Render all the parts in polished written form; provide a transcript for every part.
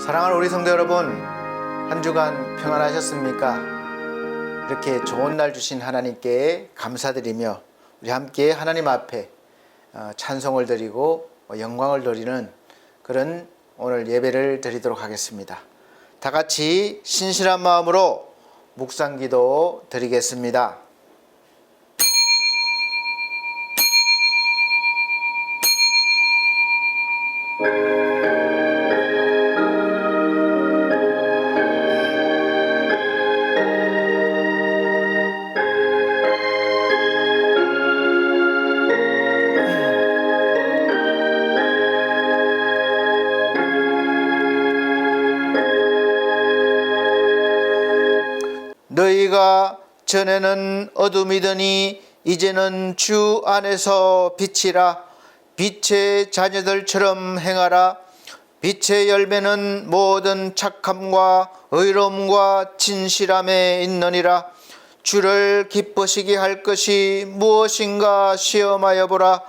사랑하는 우리 성도 여러분, 한 주간 평안하셨습니까? 이렇게 좋은 날 주신 하나님께 감사드리며 우리 함께 하나님 앞에 찬송을 드리고 영광을 드리는 그런 오늘 예배를 드리도록 하겠습니다. 다 같이 신실한 마음으로 묵상기도 드리겠습니다. 너희가 전에는 어둠이더니 이제는 주 안에서 빛이라. 빛의 자녀들처럼 행하라. 빛의 열매는 모든 착함과 의로움과 진실함에 있느니라. 주를 기쁘시게 할 것이 무엇인가 시험하여 보라.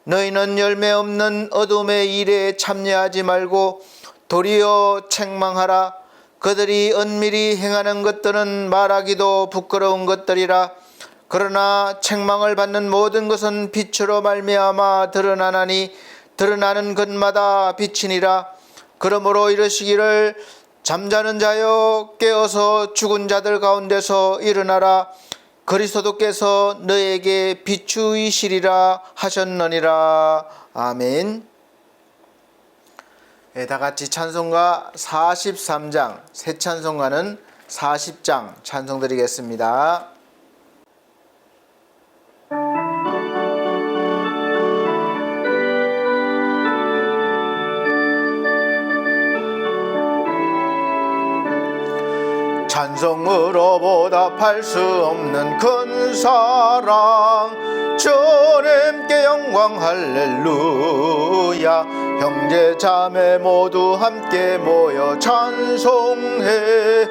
너희는 열매 없는 어둠의 일에 참여하지 말고 도리어 책망하라. 그들이 은밀히 행하는 것들은 말하기도 부끄러운 것들이라. 그러나 책망을 받는 모든 것은 빛으로 말미암아 드러나나니 드러나는 것마다 빛이니라. 그러므로 이르시기를 잠자는 자여 깨어서 죽은 자들 가운데서 일어나라. 그리스도께서 너에게 비추이시리라 하셨느니라. 아멘. 다 같이 찬송가 43장, 새 찬송가는 40장 찬송 드리겠습니다. 찬송으로 보답할 수 없는 큰 사랑, 주님께 영광 할렐루야. 형제 자매 모두 함께 모여 찬송해.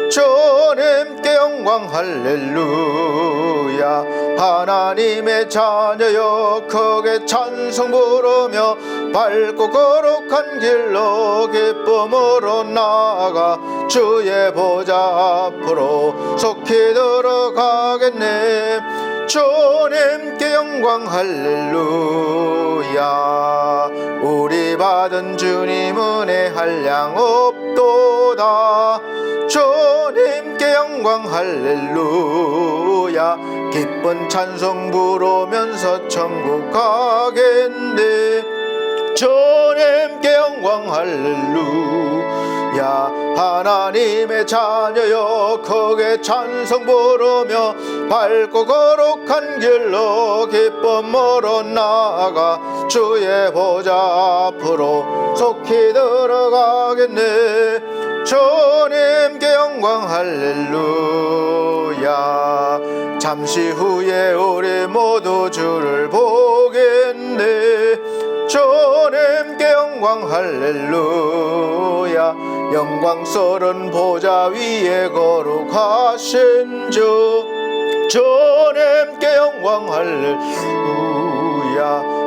주님께 영광 할렐루야. 하나님의 자녀여 크게 찬송 부르며 밝고 거룩한 길로 기쁨으로 나아가 주의 보좌 앞으로 속히 들어가겠네. 주님께 영광 할렐루야. 우리 받은 주님 은혜 한량 없도다. 주님께 영광 할렐루야. 기쁜 찬송 부르면서 천국 가겠네. 주님께 영광 할렐루야. 하나님의 자녀여 크게 찬송 부르며 밝고 거룩한 길로 기쁨으로 나아가 주의 보좌 앞으로 속히 들어가겠네. 주님께 영광 할렐루야. 잠시 후에 우리 모두 주를 보겠네. 주님께 영광 할렐루야. 영광스런 보좌 위에 거룩하신 주, 주님께 영광 할렐루야.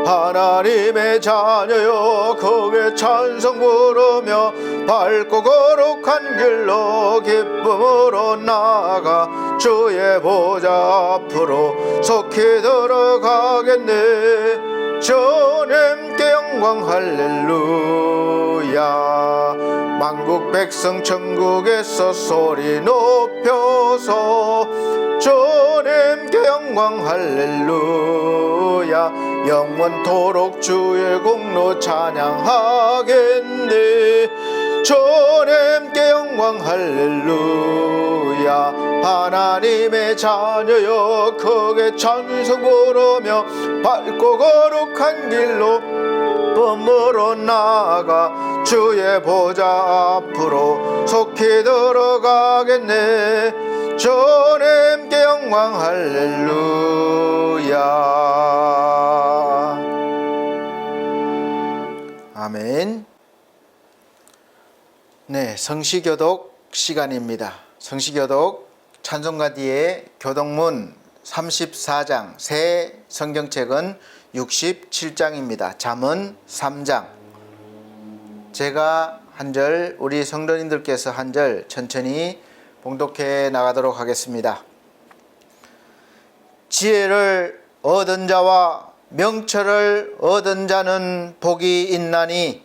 하나님의 자녀여 크게 찬송 부르며 밝고 거룩한 길로 기쁨으로 나아가 주의 보좌 앞으로 속히 들어가겠네. 주님께 영광 할렐루야. 만국 백성 천국에서 소리 높여서 주님께 영광 할렐루야. 영원토록 주의 공로 찬양하겠네. 주님께 영광 할렐루야. 하나님의 자녀여 크게 찬송 부르며 밝고 거룩한 길로 봄으로 나아가 주의 보좌 앞으로 속히 들어가겠네. 주님께 영광 할렐루야. 아멘. 네, 성시교독 시간입니다. 성시교독 찬송가 뒤에 교독문 34장, 새 성경책은 67장입니다. 잠언 3장. 제가 한 절 우리 성도님들께서 한 절 천천히 봉독해 나가도록 하겠습니다. 지혜를 얻은 자와 명철을 얻은 자는 복이 있나니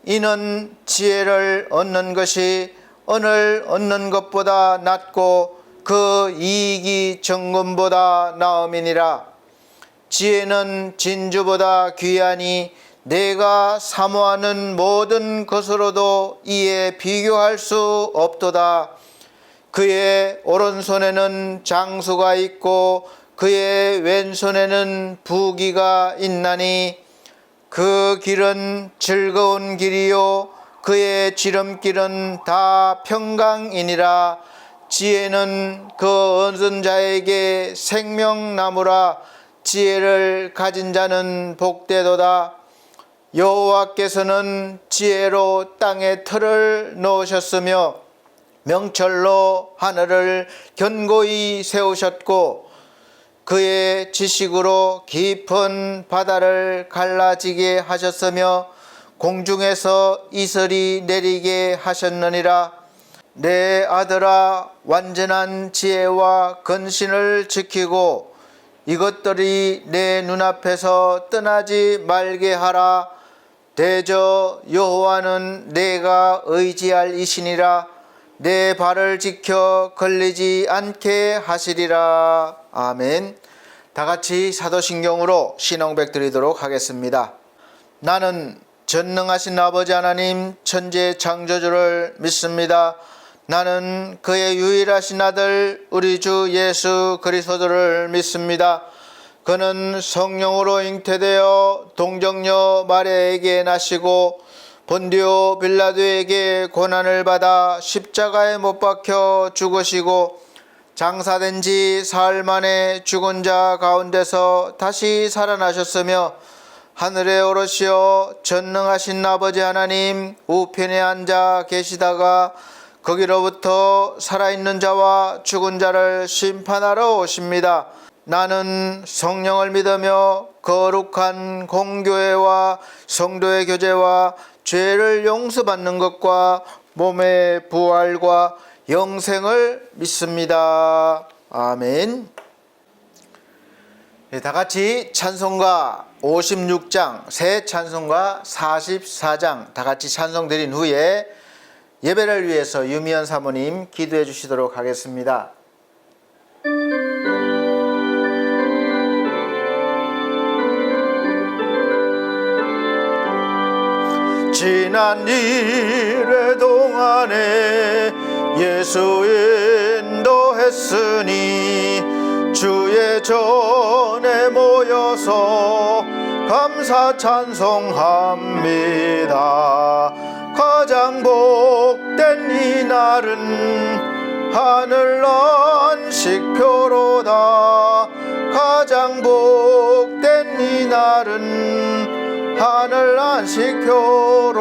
이는 지혜를 얻는 것이 은을 얻는 것보다 낫고 그 이익이 정금보다 나음이니라. 지혜는 진주보다 귀하니 내가 사모하는 모든 것으로도 이에 비교할 수 없도다. 그의 오른손에는 장수가 있고 그의 왼손에는 부귀가 있나니 그 길은 즐거운 길이요 그의 지름길은 다 평강이니라. 지혜는 그 얻은 자에게 생명나무라. 지혜를 가진 자는 복되도다. 여호와께서는 지혜로 땅에 틀을 놓으셨으며 명철로 하늘을 견고히 세우셨고 그의 지식으로 깊은 바다를 갈라지게 하셨으며 공중에서 이슬이 내리게 하셨느니라. 내 아들아, 완전한 지혜와 근신을 지키고 이것들이 내 눈앞에서 떠나지 말게 하라. 대저 여호와는 내가 의지할 이시니라. 내 발을 지켜 걸리지 않게 하시리라. 아멘. 다 같이 사도신경으로 신앙백 드리도록 하겠습니다. 나는 전능하신 아버지 하나님 천지 창조주를 믿습니다. 나는 그의 유일하신 아들 우리 주 예수 그리스도를 믿습니다. 그는 성령으로 잉태되어 동정녀 마리아에게 나시고 본디오 빌라도에게 고난을 받아 십자가에 못 박혀 죽으시고 장사된 지 사흘 만에 죽은 자 가운데서 다시 살아나셨으며 하늘에 오르시어 전능하신 아버지 하나님 우편에 앉아 계시다가 거기로부터 살아있는 자와 죽은 자를 심판하러 오십니다. 나는 성령을 믿으며 거룩한 공교회와 성도의 교제와 죄를 용서받는 것과 몸의 부활과 영생을 믿습니다. 아멘. 다 같이 찬송가 56장, 새 찬송가 44장 다 같이 찬송 드린 후에 예배를 위해서 유미연 사모님 기도해 주시도록 하겠습니다. 지난 일의 동안에 예수 인도했으니 주의 전에 모여서 감사 찬송합니다. 가장 복된 이 날은 하늘 안식표로다. 가장 복된 이 날은 하늘 안식표로다.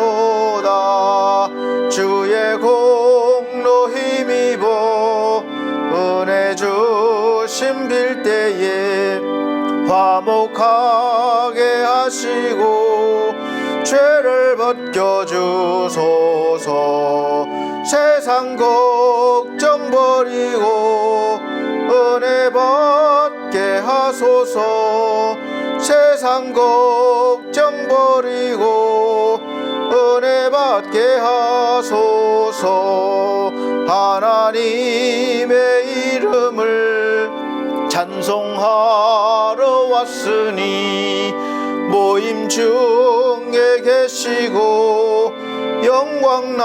주의 공로 힘입어 은혜 주심 빌 때에 화목하게 하시고 죄를 벗겨주소서. 세상 걱정 버리고 은혜 받게 하소서. 세상 걱정 버리고 은혜 받게 하소서. 하나님의 이름을 찬송하러 왔으니 모임 중에 계시고 영광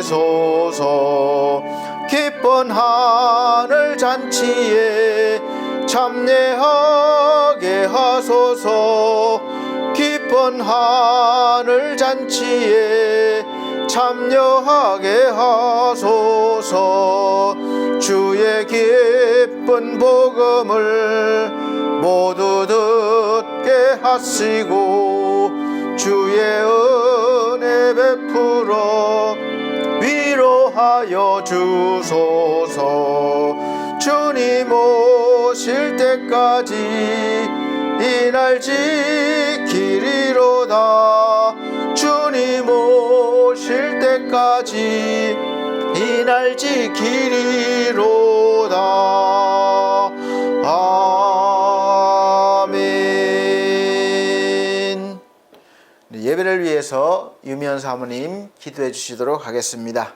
나타내소서. 기쁜 하늘 잔치에 참여하게 하소서. 기쁜 하늘 잔치에 참여하게 하소서. 주의 기쁜 복음을 모두 듣게 하시고 주의 은혜 베풀어 위로하여 주소서. 주님 오실 때까지 이 날 지키리로다. 주님 오실 때까지 이 날 지키리로다. 아멘. 예배를 위해서 유미연 사모님 기도해 주시도록 하겠습니다.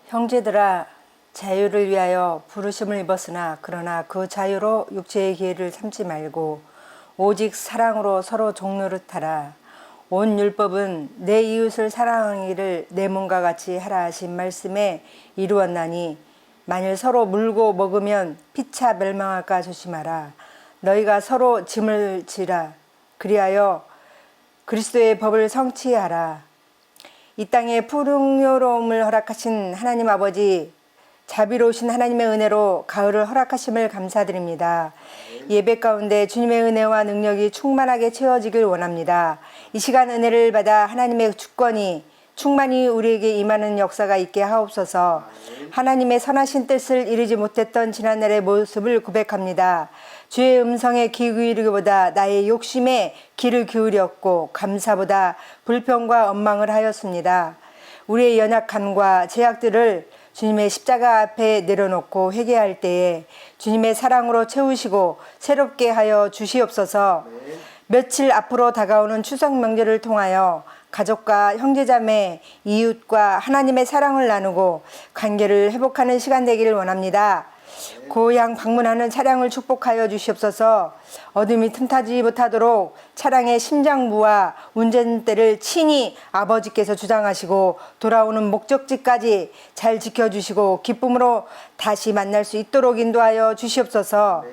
형제들아, 자유를 위하여 부르심을 입었으나 그러나 그 자유로 육체의 기회를 삼지 말고 오직 사랑으로 서로 종노릇하라. 온 율법은 내 이웃을 사랑하기를 내 몸과 같이 하라 하신 말씀에 이루었나니 만일 서로 물고 먹으면 피차 멸망할까 조심하라. 너희가 서로 짐을 지라. 그리하여 그리스도의 법을 성취하라. 이 땅에 풍요로움을 허락하신 하나님 아버지, 자비로우신 하나님의 은혜로 가을을 허락하심을 감사드립니다. 예배 가운데 주님의 은혜와 능력이 충만하게 채워지길 원합니다. 이 시간 은혜를 받아 하나님의 주권이 충만히 우리에게 임하는 역사가 있게 하옵소서. 하나님의 선하신 뜻을 이루지 못했던 지난날의 모습을 고백합니다. 주의 음성에 귀 기울이기보다 나의 욕심에 귀를 기울였고 감사보다 불평과 원망을 하였습니다. 우리의 연약함과 제약들을 주님의 십자가 앞에 내려놓고 회개할 때에 주님의 사랑으로 채우시고 새롭게 하여 주시옵소서. 며칠 앞으로 다가오는 추석 명절을 통하여 가족과 형제자매, 이웃과 하나님의 사랑을 나누고 관계를 회복하는 시간 되기를 원합니다. 고향 방문하는 차량을 축복하여 주시옵소서. 어둠이 틈타지 못하도록 차량의 심장부와 운전대를 친히 아버지께서 주장하시고 돌아오는 목적지까지 잘 지켜주시고 기쁨으로 다시 만날 수 있도록 인도하여 주시옵소서.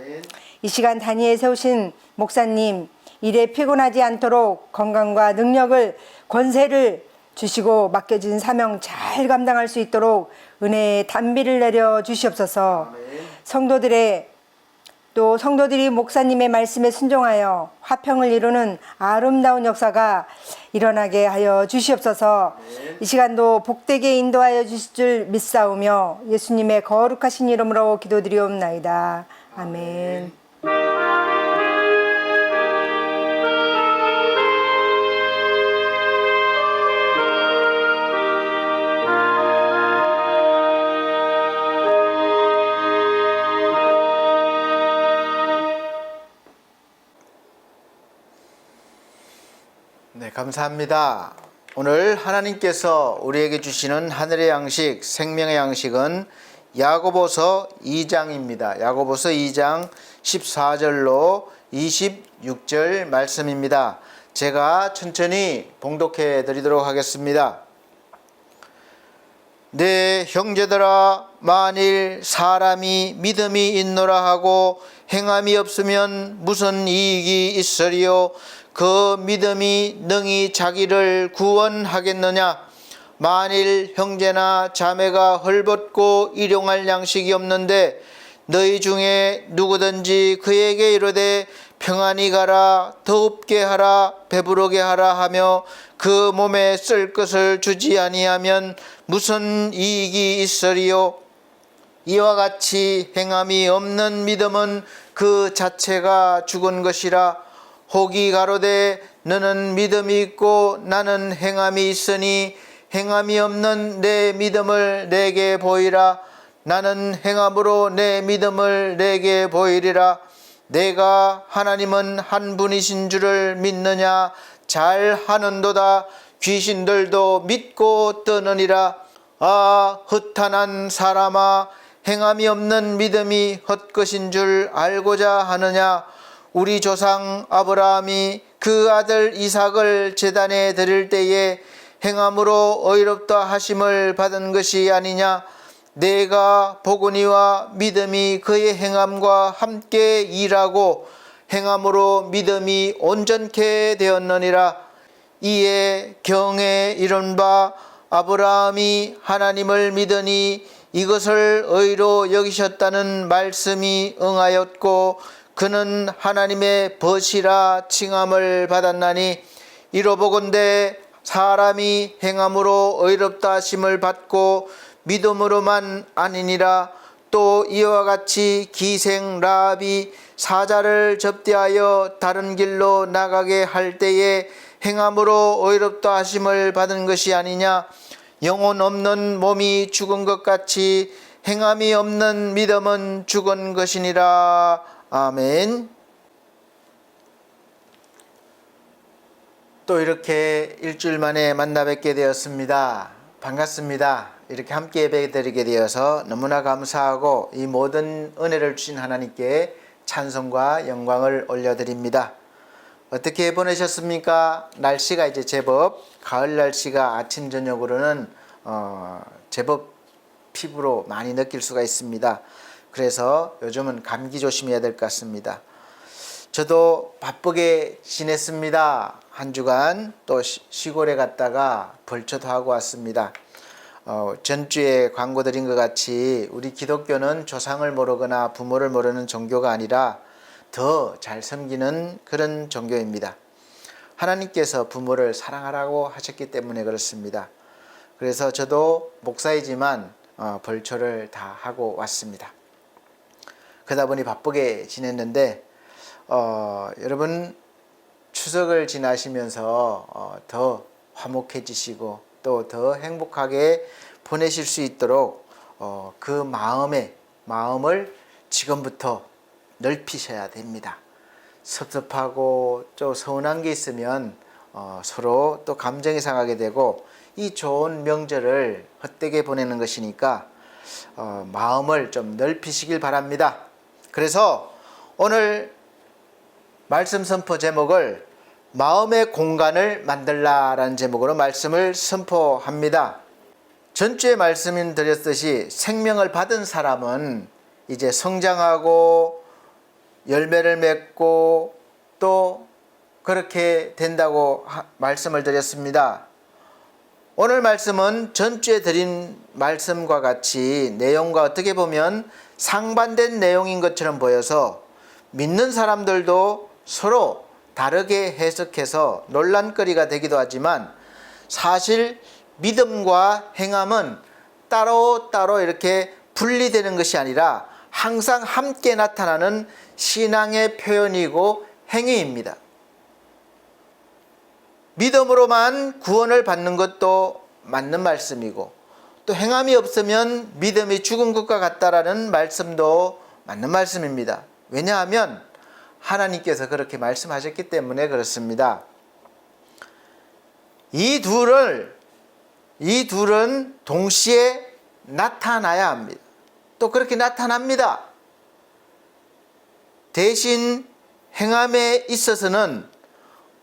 이 시간 단위에 세우신 목사님, 일에 피곤하지 않도록 건강과 능력을, 권세를 주시고 맡겨진 사명 잘 감당할 수 있도록 은혜의 단비를 내려 주시옵소서. 성도들이 목사님의 말씀에 순종하여 화평을 이루는 아름다운 역사가 일어나게 하여 주시옵소서. 이 시간도 복되게 인도하여 주실 줄 믿사오며 예수님의 거룩하신 이름으로 기도드리옵나이다. 아멘. 네, 감사합니다. 오늘 하나님께서 우리에게 주시는 하늘의 양식, 생명의 양식은 야고보서 2장입니다. 야고보서 2장 14절로 26절 말씀입니다. 제가 천천히 봉독해 드리도록 하겠습니다. 내 형제들아, 만일 사람이 믿음이 있노라 하고 행함이 없으면 무슨 이익이 있으리요? 그 믿음이 능히 자기를 구원하겠느냐? 만일 형제나 자매가 헐벗고 일용할 양식이 없는데 너희 중에 누구든지 그에게 이르되 평안히 가라, 더웁게 하라, 배부르게 하라 하며 그 몸에 쓸 것을 주지 아니하면 무슨 이익이 있으리요? 이와 같이 행함이 없는 믿음은 그 자체가 죽은 것이라. 혹이 가로되 너는 믿음이 있고 나는 행함이 있으니 행함이 없는 내 믿음을 내게 보이라. 나는 행함으로 내 믿음을 내게 보이리라. 내가 하나님은 한 분이신 줄을 믿느냐? 잘 하는도다. 귀신들도 믿고 떠느니라. 아, 허탄한 사람아, 행함이 없는 믿음이 헛것인 줄 알고자 하느냐? 우리 조상 아브라함이 그 아들 이삭을 제단에 드릴 때에 행함으로 의롭다 하심을 받은 것이 아니냐? 내가 보거니와 믿음이 그의 행함과 함께 일하고 행함으로 믿음이 온전케 되었느니라. 이에 경에 이른 바 아브라함이 하나님을 믿으니 이것을 의로 여기셨다는 말씀이 응하였고 그는 하나님의 벗이라 칭함을 받았나니 이로보건대 사람이 행함으로 의롭다 하심을 받고 믿음으로만 아니니라. 또 이와 같이 기생 라합이 사자를 접대하여 다른 길로 나가게 할 때에 행함으로 의롭다 하심을 받은 것이 아니냐. 영혼 없는 몸이 죽은 것 같이 행함이 없는 믿음은 죽은 것이니라. 아멘. 또 이렇게 일주일 만에 만나 뵙게 되었습니다. 반갑습니다. 이렇게 함께 예배드리게 되어서 너무나 감사하고 이 모든 은혜를 주신 하나님께 찬송과 영광을 올려드립니다. 어떻게 보내셨습니까? 날씨가 이제 제법 가을 날씨가 아침 저녁으로는 제법 피부로 많이 느낄 수가 있습니다. 그래서 요즘은 감기 조심해야 될 것 같습니다. 저도 바쁘게 지냈습니다. 한 주간 또 시골에 갔다가 벌초도 하고 왔습니다. 전주에 광고 드린 것 같이 우리 기독교는 조상을 모르거나 부모를 모르는 종교가 아니라 더 잘 섬기는 그런 종교입니다. 하나님께서 부모를 사랑하라고 하셨기 때문에 그렇습니다. 그래서 저도 목사이지만 벌초를 다 하고 왔습니다. 그러다 보니 바쁘게 지냈는데 여러분 추석을 지나시면서 더 화목해지시고 또 더 행복하게 보내실 수 있도록 그 마음을 지금부터 넓히셔야 됩니다. 섭섭하고 좀 서운한 게 있으면 서로 또 감정이 상하게 되고 이 좋은 명절을 헛되게 보내는 것이니까 마음을 좀 넓히시길 바랍니다. 그래서 오늘 말씀 선포 제목을 마음의 공간을 만들라라는 제목으로 말씀을 선포합니다. 전주에 말씀 드렸듯이 생명을 받은 사람은 이제 성장하고 열매를 맺고 또 그렇게 된다고 말씀을 드렸습니다. 오늘 말씀은 전주에 드린 말씀과 같이 내용과 어떻게 보면 상반된 내용인 것처럼 보여서 믿는 사람들도 서로 다르게 해석해서 논란거리가 되기도 하지만 사실 믿음과 행함은 따로따로 이렇게 분리되는 것이 아니라 항상 함께 나타나는 신앙의 표현이고 행위입니다. 믿음으로만 구원을 받는 것도 맞는 말씀이고 또 행함이 없으면 믿음이 죽은 것과 같다라는 말씀도 맞는 말씀입니다. 왜냐하면 하나님께서 그렇게 말씀하셨기 때문에 그렇습니다. 이 둘은 동시에 나타나야 합니다. 또 그렇게 나타납니다. 대신 행함에 있어서는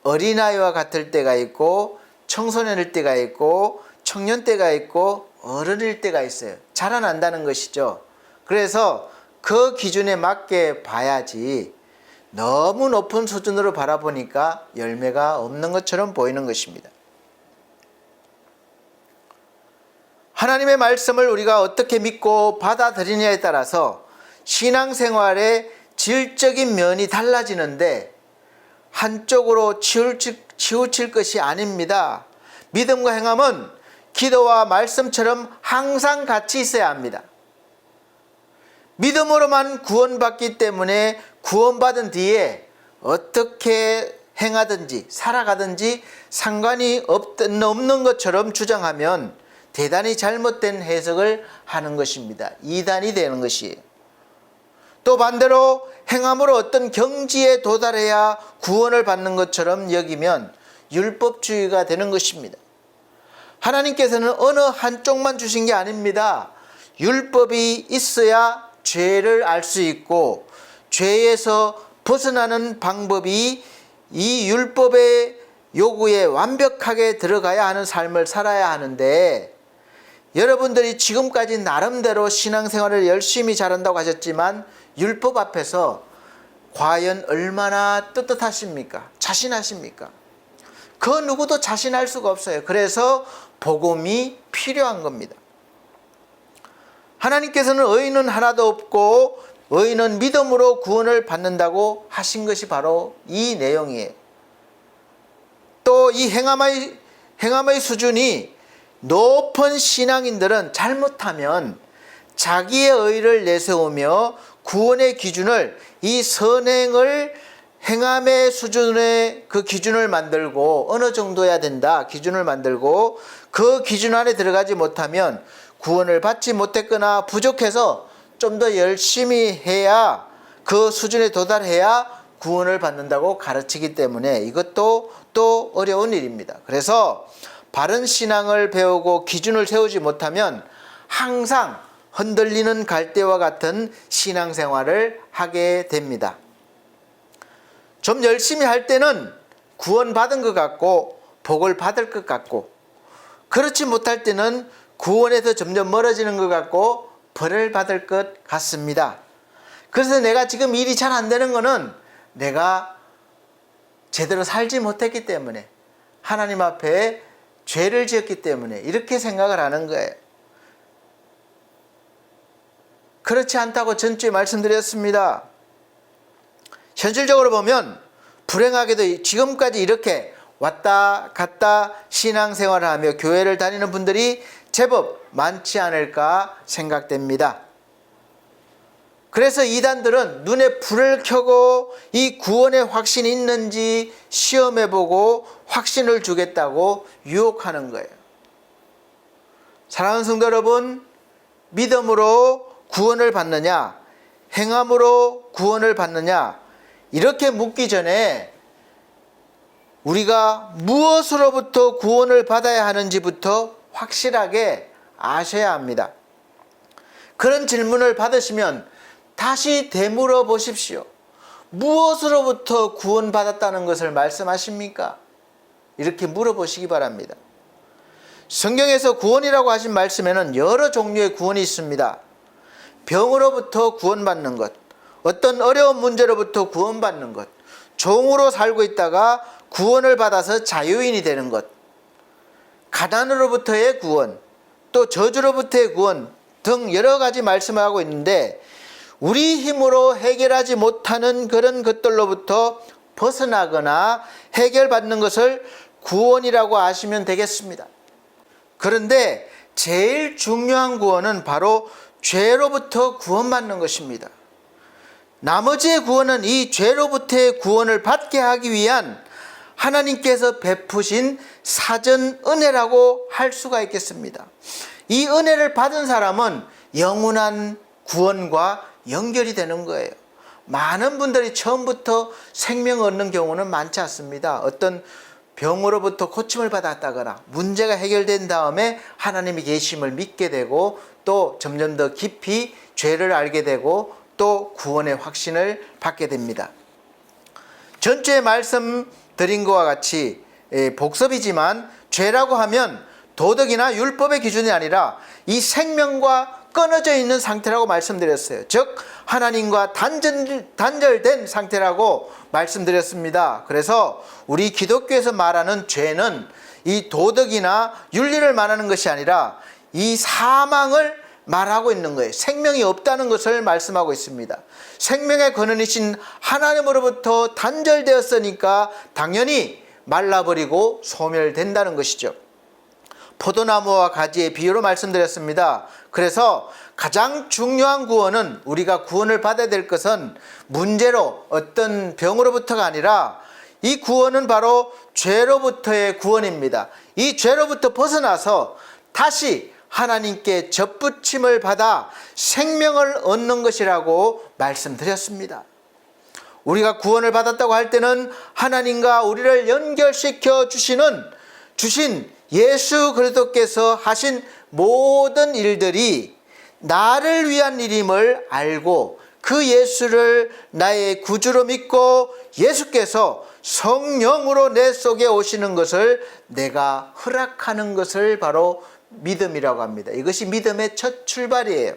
어린아이와 같을 때가 있고 청소년일 때가 있고 청년 때가 있고 어른일 때가 있어요. 자라난다는 것이죠. 그래서 그 기준에 맞게 봐야지 너무 높은 수준으로 바라보니까 열매가 없는 것처럼 보이는 것입니다. 하나님의 말씀을 우리가 어떻게 믿고 받아들이냐에 따라서 신앙생활의 질적인 면이 달라지는데 한쪽으로 치우칠 것이 아닙니다. 믿음과 행함은 기도와 말씀처럼 항상 같이 있어야 합니다. 믿음으로만 구원받기 때문에 구원받은 뒤에 어떻게 행하든지 살아가든지 상관이 없는 것처럼 주장하면 대단히 잘못된 해석을 하는 것입니다. 이단이 되는 것이에요. 또 반대로 행함으로 어떤 경지에 도달해야 구원을 받는 것처럼 여기면 율법주의가 되는 것입니다. 하나님께서는 어느 한쪽만 주신 게 아닙니다. 율법이 있어야 죄를 알 수 있고 죄에서 벗어나는 방법이 이 율법의 요구에 완벽하게 들어가야 하는 삶을 살아야 하는데 여러분들이 지금까지 나름대로 신앙생활을 열심히 잘한다고 하셨지만 율법 앞에서 과연 얼마나 떳떳하십니까? 자신하십니까? 그 누구도 자신할 수가 없어요. 그래서 복음이 필요한 겁니다. 하나님께서는 의인은 하나도 없고 의인은 믿음으로 구원을 받는다고 하신 것이 바로 이 내용이에요. 또 이 행함의 수준이 높은 신앙인들은 잘못하면 자기의 의를 내세우며 구원의 기준을 이 선행을 행함의 수준의 그 기준을 만들고 어느 정도야 된다 기준을 만들고 그 기준 안에 들어가지 못하면 구원을 받지 못했거나 부족해서 좀 더 열심히 해야 그 수준에 도달해야 구원을 받는다고 가르치기 때문에 이것도 또 어려운 일입니다. 그래서 바른 신앙을 배우고 기준을 세우지 못하면 항상 흔들리는 갈대와 같은 신앙생활을 하게 됩니다. 좀 열심히 할 때는 구원받은 것 같고 복을 받을 것 같고 그렇지 못할 때는 구원에서 점점 멀어지는 것 같고 벌을 받을 것 같습니다. 그래서 내가 지금 일이 잘 안 되는 거는 내가 제대로 살지 못했기 때문에 하나님 앞에 죄를 지었기 때문에 이렇게 생각을 하는 거예요. 그렇지 않다고 전주에 말씀드렸습니다. 현실적으로 보면 불행하게도 지금까지 이렇게 왔다 갔다 신앙생활을 하며 교회를 다니는 분들이 제법 많지 않을까 생각됩니다. 그래서 이단들은 눈에 불을 켜고 이 구원의 확신이 있는지 시험해보고 확신을 주겠다고 유혹하는 거예요. 사랑하는 성도 여러분, 믿음으로 구원을 받느냐 행함으로 구원을 받느냐 이렇게 묻기 전에 우리가 무엇으로부터 구원을 받아야 하는지부터 확실하게 아셔야 합니다. 그런 질문을 받으시면 다시 되물어 보십시오. 무엇으로부터 구원받았다는 것을 말씀하십니까? 이렇게 물어보시기 바랍니다. 성경에서 구원이라고 하신 말씀에는 여러 종류의 구원이 있습니다. 병으로부터 구원받는 것, 어떤 어려운 문제로부터 구원받는 것, 종으로 살고 있다가 구원을 받아서 자유인이 되는 것, 가난으로부터의 구원, 또 저주로부터의 구원 등 여러 가지 말씀을 하고 있는데 우리 힘으로 해결하지 못하는 그런 것들로부터 벗어나거나 해결받는 것을 구원이라고 아시면 되겠습니다. 그런데 제일 중요한 구원은 바로 죄로부터 구원받는 것입니다. 나머지의 구원은 이 죄로부터의 구원을 받게 하기 위한 하나님께서 베푸신 사전 은혜라고 할 수가 있겠습니다. 이 은혜를 받은 사람은 영원한 구원과 연결이 되는 거예요. 많은 분들이 처음부터 생명을 얻는 경우는 많지 않습니다. 어떤 병으로부터 고침을 받았다거나 문제가 해결된 다음에 하나님의 계심을 믿게 되고 또 점점 더 깊이 죄를 알게 되고 또 구원의 확신을 받게 됩니다. 전주에 말씀드린 것과 같이 복습이지만 죄라고 하면 도덕이나 율법의 기준이 아니라 이 생명과 끊어져 있는 상태라고 말씀드렸어요. 즉 하나님과 단절된 상태라고 말씀드렸습니다. 그래서 우리 기독교에서 말하는 죄는 이 도덕이나 윤리를 말하는 것이 아니라 이 사망을 말하고 있는 거예요. 생명이 없다는 것을 말씀하고 있습니다. 생명의 근원이신 하나님으로부터 단절되었으니까 당연히 말라버리고 소멸된다는 것이죠. 포도나무와 가지의 비유로 말씀드렸습니다. 그래서 가장 중요한 구원은 우리가 구원을 받아야 될 것은 문제로 어떤 병으로부터가 아니라 이 구원은 바로 죄로부터의 구원입니다. 이 죄로부터 벗어나서 다시 하나님께 접붙임을 받아 생명을 얻는 것이라고 말씀드렸습니다. 우리가 구원을 받았다고 할 때는 하나님과 우리를 연결시켜 주신 예수 그리스도께서 하신 모든 일들이 나를 위한 일임을 알고 그 예수를 나의 구주로 믿고 예수께서 성령으로 내 속에 오시는 것을 내가 허락하는 것을 바로 믿음이라고 합니다. 이것이 믿음의 첫 출발이에요.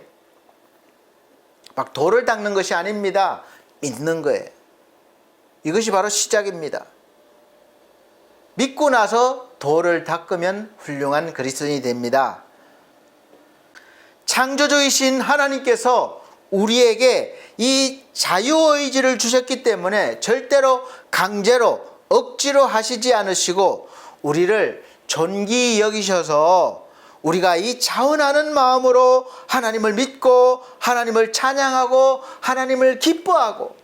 막 돌을 닦는 것이 아닙니다. 믿는 거예요. 이것이 바로 시작입니다. 믿고 나서 돌을 닦으면 훌륭한 그리스도인이 됩니다. 창조주이신 하나님께서 우리에게 이 자유의지를 주셨기 때문에 절대로 강제로 억지로 하시지 않으시고 우리를 존귀 여기셔서 우리가 이 자원하는 마음으로 하나님을 믿고 하나님을 찬양하고 하나님을 기뻐하고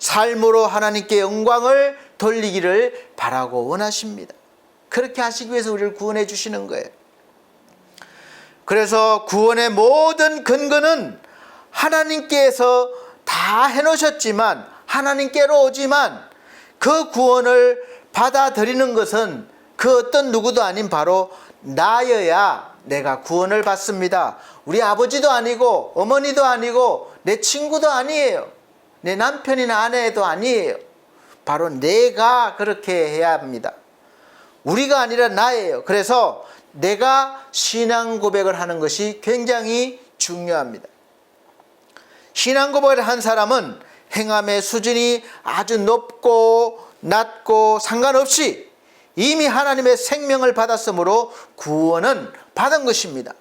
삶으로 하나님께 영광을 돌리기를 바라고 원하십니다. 그렇게 하시기 위해서 우리를 구원해 주시는 거예요. 그래서 구원의 모든 근거는 하나님께서 다 해놓으셨지만, 하나님께로 오지만 그 구원을 받아들이는 것은 그 어떤 누구도 아닌 바로 나여야 내가 구원을 받습니다. 우리 아버지도 아니고 어머니도 아니고 내 친구도 아니에요. 내 남편이나 아내도 아니에요. 바로 내가 그렇게 해야 합니다. 우리가 아니라 나예요. 그래서 내가 신앙 고백을 하는 것이 굉장히 중요합니다. 신앙 고백을 한 사람은 행함의 수준이 아주 높고 낮고 상관없이 이미 하나님의 생명을 받았으므로 구원은 받은 것입니다.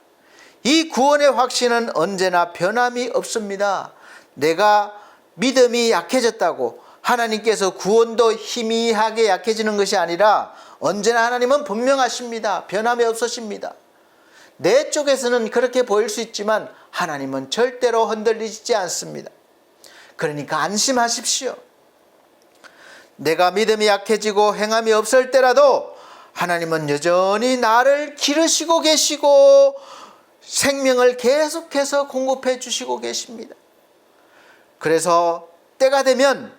이 구원의 확신은 언제나 변함이 없습니다. 내가 믿음이 약해졌다고 하나님께서 구원도 희미하게 약해지는 것이 아니라 언제나 하나님은 분명하십니다. 변함이 없으십니다. 내 쪽에서는 그렇게 보일 수 있지만 하나님은 절대로 흔들리지 않습니다. 그러니까 안심하십시오. 내가 믿음이 약해지고 행함이 없을 때라도 하나님은 여전히 나를 기르시고 계시고 생명을 계속해서 공급해 주시고 계십니다. 그래서 때가 되면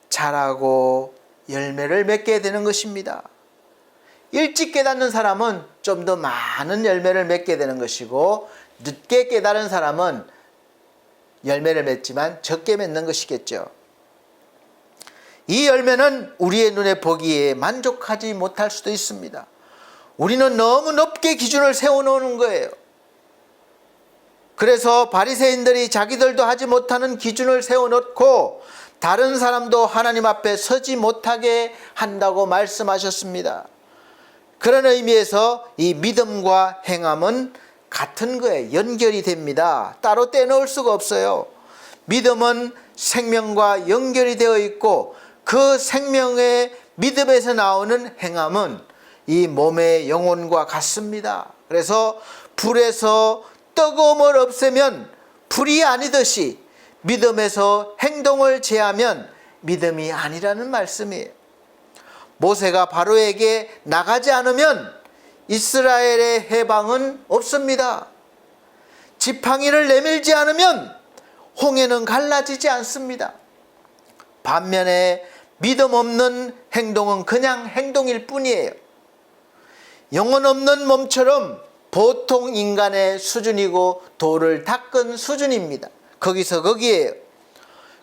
자라고 열매를 맺게 되는 것입니다. 일찍 깨닫는 사람은 좀 더 많은 열매를 맺게 되는 것이고, 늦게 깨달은 사람은 열매를 맺지만 적게 맺는 것이겠죠. 이 열매는 우리의 눈에 보기에 만족하지 못할 수도 있습니다. 우리는 너무 높게 기준을 세워놓는 거예요. 그래서 바리새인들이 자기들도 하지 못하는 기준을 세워놓고 다른 사람도 하나님 앞에 서지 못하게 한다고 말씀하셨습니다. 그런 의미에서 이 믿음과 행함은 같은 거예요. 연결이 됩니다. 따로 떼놓을 수가 없어요. 믿음은 생명과 연결이 되어 있고, 그 생명의 믿음에서 나오는 행함은 이 몸의 영혼과 같습니다. 그래서 불에서 뜨거움을 없애면 불이 아니듯이 믿음에서 행동을 제하면 믿음이 아니라는 말씀이에요. 모세가 바로에게 나가지 않으면 이스라엘의 해방은 없습니다. 지팡이를 내밀지 않으면 홍해는 갈라지지 않습니다. 반면에 믿음 없는 행동은 그냥 행동일 뿐이에요. 영혼 없는 몸처럼 보통 인간의 수준이고 돌을 닦은 수준입니다. 거기서 거기에요.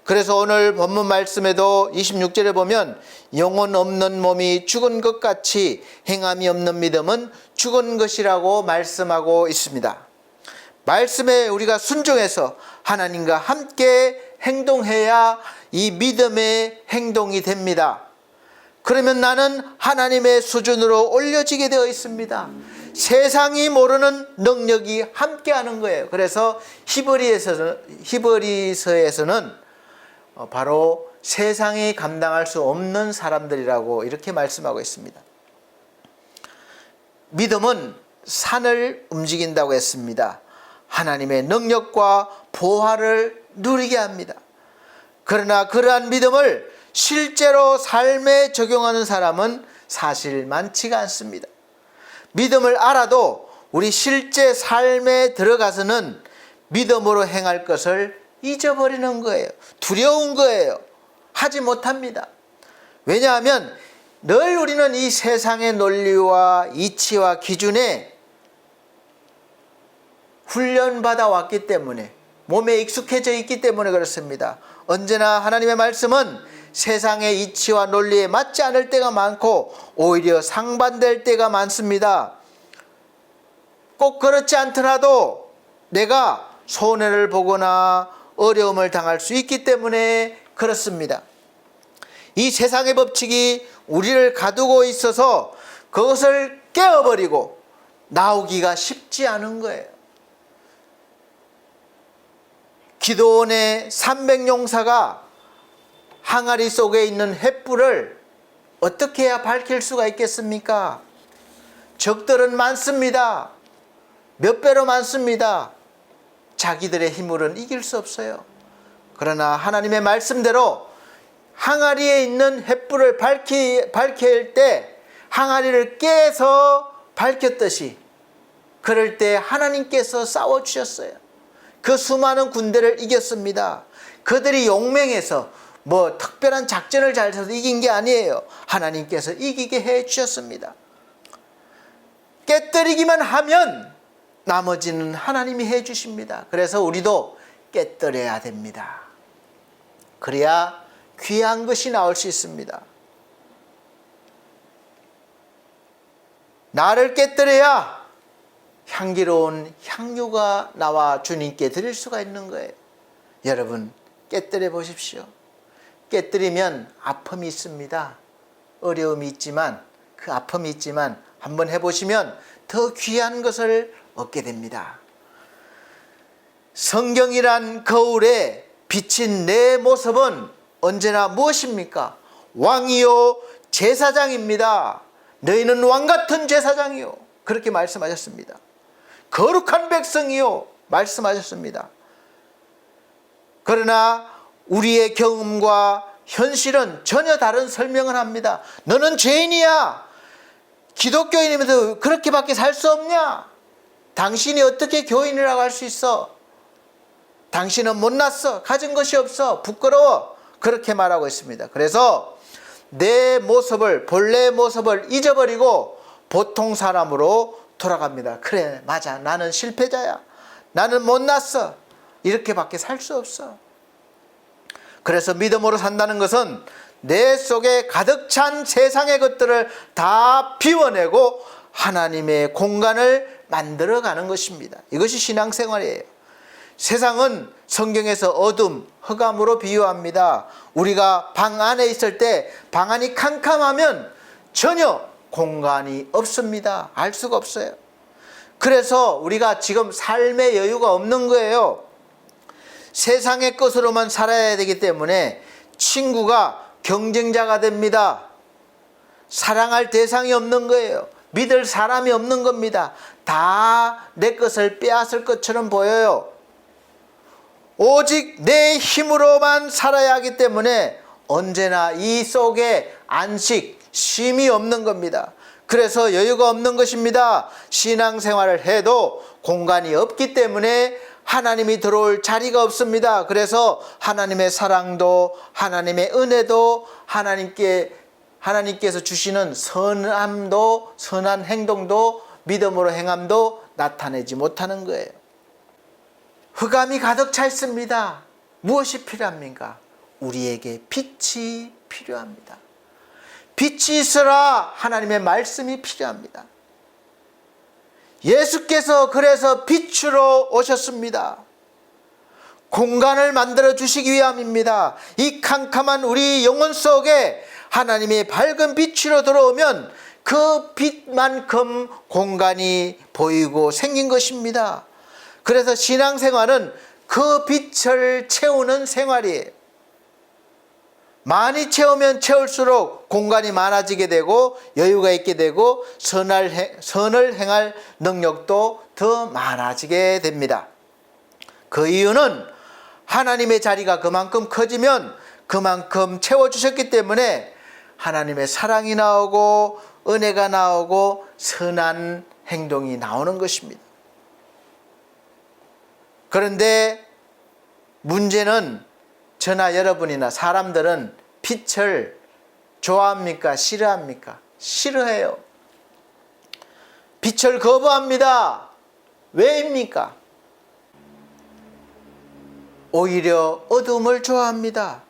그래서 오늘 본문 말씀에도 26절에 보면 영혼 없는 몸이 죽은 것 같이 행함이 없는 믿음은 죽은 것이라고 말씀하고 있습니다. 말씀에 우리가 순종해서 하나님과 함께 행동해야 이 믿음의 행동이 됩니다. 그러면 나는 하나님의 수준으로 올려지게 되어 있습니다. 세상이 모르는 능력이 함께하는 거예요. 그래서 히브리서에서는 바로 세상이 감당할 수 없는 사람들이라고 이렇게 말씀하고 있습니다. 믿음은 산을 움직인다고 했습니다. 하나님의 능력과 보화를 누리게 합니다. 그러나 그러한 믿음을 실제로 삶에 적용하는 사람은 사실 많지가 않습니다. 믿음을 알아도 우리 실제 삶에 들어가서는 믿음으로 행할 것을 잊어버리는 거예요. 두려운 거예요. 하지 못합니다. 왜냐하면 늘 우리는 이 세상의 논리와 이치와 기준에 훈련받아 왔기 때문에, 몸에 익숙해져 있기 때문에 그렇습니다. 언제나 하나님의 말씀은 세상의 이치와 논리에 맞지 않을 때가 많고 오히려 상반될 때가 많습니다. 꼭 그렇지 않더라도 내가 손해를 보거나 어려움을 당할 수 있기 때문에 그렇습니다. 이 세상의 법칙이 우리를 가두고 있어서 그것을 깨어버리고 나오기가 쉽지 않은 거예요. 기드온의 300용사가 항아리 속에 있는 횃불을 어떻게 해야 밝힐 수가 있겠습니까? 적들은 많습니다. 몇 배로 많습니다. 자기들의 힘으로는 이길 수 없어요. 그러나 하나님의 말씀대로 항아리에 있는 횃불을 밝힐 때 항아리를 깨서 밝혔듯이 그럴 때 하나님께서 싸워주셨어요. 그 수많은 군대를 이겼습니다. 그들이 용맹해서 뭐 특별한 작전을 잘 해서 이긴 게 아니에요. 하나님께서 이기게 해 주셨습니다. 깨뜨리기만 하면 나머지는 하나님이 해 주십니다. 그래서 우리도 깨뜨려야 됩니다. 그래야 귀한 것이 나올 수 있습니다. 나를 깨뜨려야 향기로운 향유가 나와 주님께 드릴 수가 있는 거예요. 여러분 깨뜨려 보십시오. 깨뜨리면 아픔이 있습니다. 어려움이 있지만 그 아픔이 있지만 한번 해보시면 더 귀한 것을 얻게 됩니다. 성경이란 거울에 비친 내 모습은 언제나 무엇입니까? 왕이요 제사장입니다. 너희는 왕같은 제사장이요. 그렇게 말씀하셨습니다. 거룩한 백성이요 말씀하셨습니다. 그러나 우리의 경험과 현실은 전혀 다른 설명을 합니다. 너는 죄인이야. 기독교인이면서 그렇게밖에 살 수 없냐? 당신이 어떻게 교인이라고 할 수 있어? 당신은 못났어. 가진 것이 없어. 부끄러워. 그렇게 말하고 있습니다. 그래서 내 모습을, 본래의 모습을 잊어버리고 보통 사람으로 돌아갑니다. 그래, 맞아. 나는 실패자야. 나는 못났어. 이렇게밖에 살 수 없어. 그래서 믿음으로 산다는 것은 내 속에 가득 찬 세상의 것들을 다 비워내고 하나님의 공간을 만들어가는 것입니다. 이것이 신앙생활이에요. 세상은 성경에서 어둠, 흑암으로 비유합니다. 우리가 방 안에 있을 때 방 안이 캄캄하면 전혀 공간이 없습니다. 알 수가 없어요. 그래서 우리가 지금 삶의 여유가 없는 거예요. 세상의 것으로만 살아야 되기 때문에 친구가 경쟁자가 됩니다. 사랑할 대상이 없는 거예요. 믿을 사람이 없는 겁니다. 다 내 것을 빼앗을 것처럼 보여요. 오직 내 힘으로만 살아야 하기 때문에 언제나 이 속에 안식, 쉼이 없는 겁니다. 그래서 여유가 없는 것입니다. 신앙생활을 해도 공간이 없기 때문에 하나님이 들어올 자리가 없습니다. 그래서 하나님의 사랑도 하나님의 은혜도 하나님께서 주시는 선함도 선한 행동도 믿음으로 행함도 나타내지 못하는 거예요. 흑암이 가득 차 있습니다. 무엇이 필요합니까? 우리에게 빛이 필요합니다. 빛이 있으라 하나님의 말씀이 필요합니다. 예수께서 그래서 빛으로 오셨습니다. 공간을 만들어 주시기 위함입니다. 이 캄캄한 우리 영혼 속에 하나님의 밝은 빛으로 들어오면 그 빛만큼 공간이 보이고 생긴 것입니다. 그래서 신앙생활은 그 빛을 채우는 생활이에요. 많이 채우면 채울수록 공간이 많아지게 되고 여유가 있게 되고 선을 행할 능력도 더 많아지게 됩니다. 그 이유는 하나님의 자리가 그만큼 커지면 그만큼 채워주셨기 때문에 하나님의 사랑이 나오고 은혜가 나오고 선한 행동이 나오는 것입니다. 그런데 문제는 저나 여러분이나 사람들은 빛을 좋아합니까? 싫어합니까? 싫어해요. 빛을 거부합니다. 왜입니까? 오히려 어둠을 좋아합니다.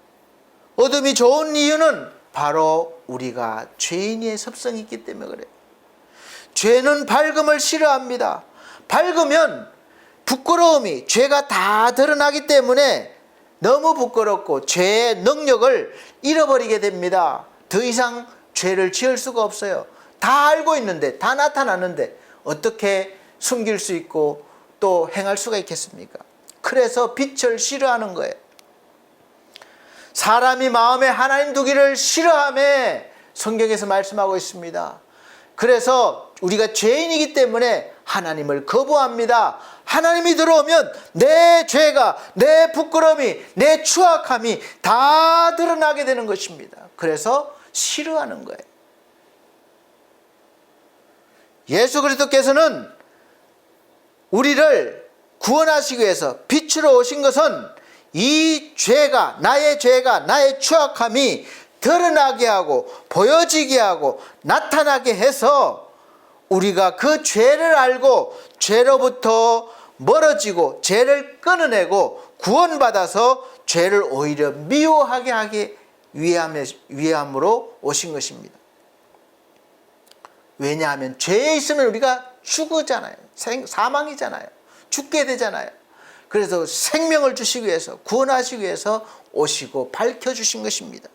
어둠이 좋은 이유는 바로 우리가 죄인의 습성이 있기 때문에 그래요. 죄는 밝음을 싫어합니다. 밝으면 부끄러움이, 죄가 다 드러나기 때문에 너무 부끄럽고 죄의 능력을 잃어버리게 됩니다. 더 이상 죄를 지을 수가 없어요. 다 알고 있는데, 다 나타났는데 어떻게 숨길 수 있고 또 행할 수가 있겠습니까? 그래서 빛을 싫어하는 거예요. 사람이 마음에 하나님 두기를 싫어하며 성경에서 말씀하고 있습니다. 그래서 우리가 죄인이기 때문에 하나님을 거부합니다. 하나님이 들어오면 내 죄가, 내 부끄러움이, 내 추악함이 다 드러나게 되는 것입니다. 그래서 싫어하는 거예요. 예수 그리스도께서는 우리를 구원하시기 위해서 빛으로 오신 것은 이 죄가, 나의 추악함이 드러나게 하고 보여지게 하고 나타나게 해서 우리가 그 죄를 알고 죄로부터 멀어지고 죄를 끊어내고 구원받아서 죄를 오히려 미워하게 하기 위함으로 오신 것입니다. 왜냐하면 죄에 있으면 우리가 죽잖아요. 사망이잖아요. 죽게 되잖아요. 그래서 생명을 주시기 위해서, 구원하시기 위해서 오시고 밝혀주신 것입니다.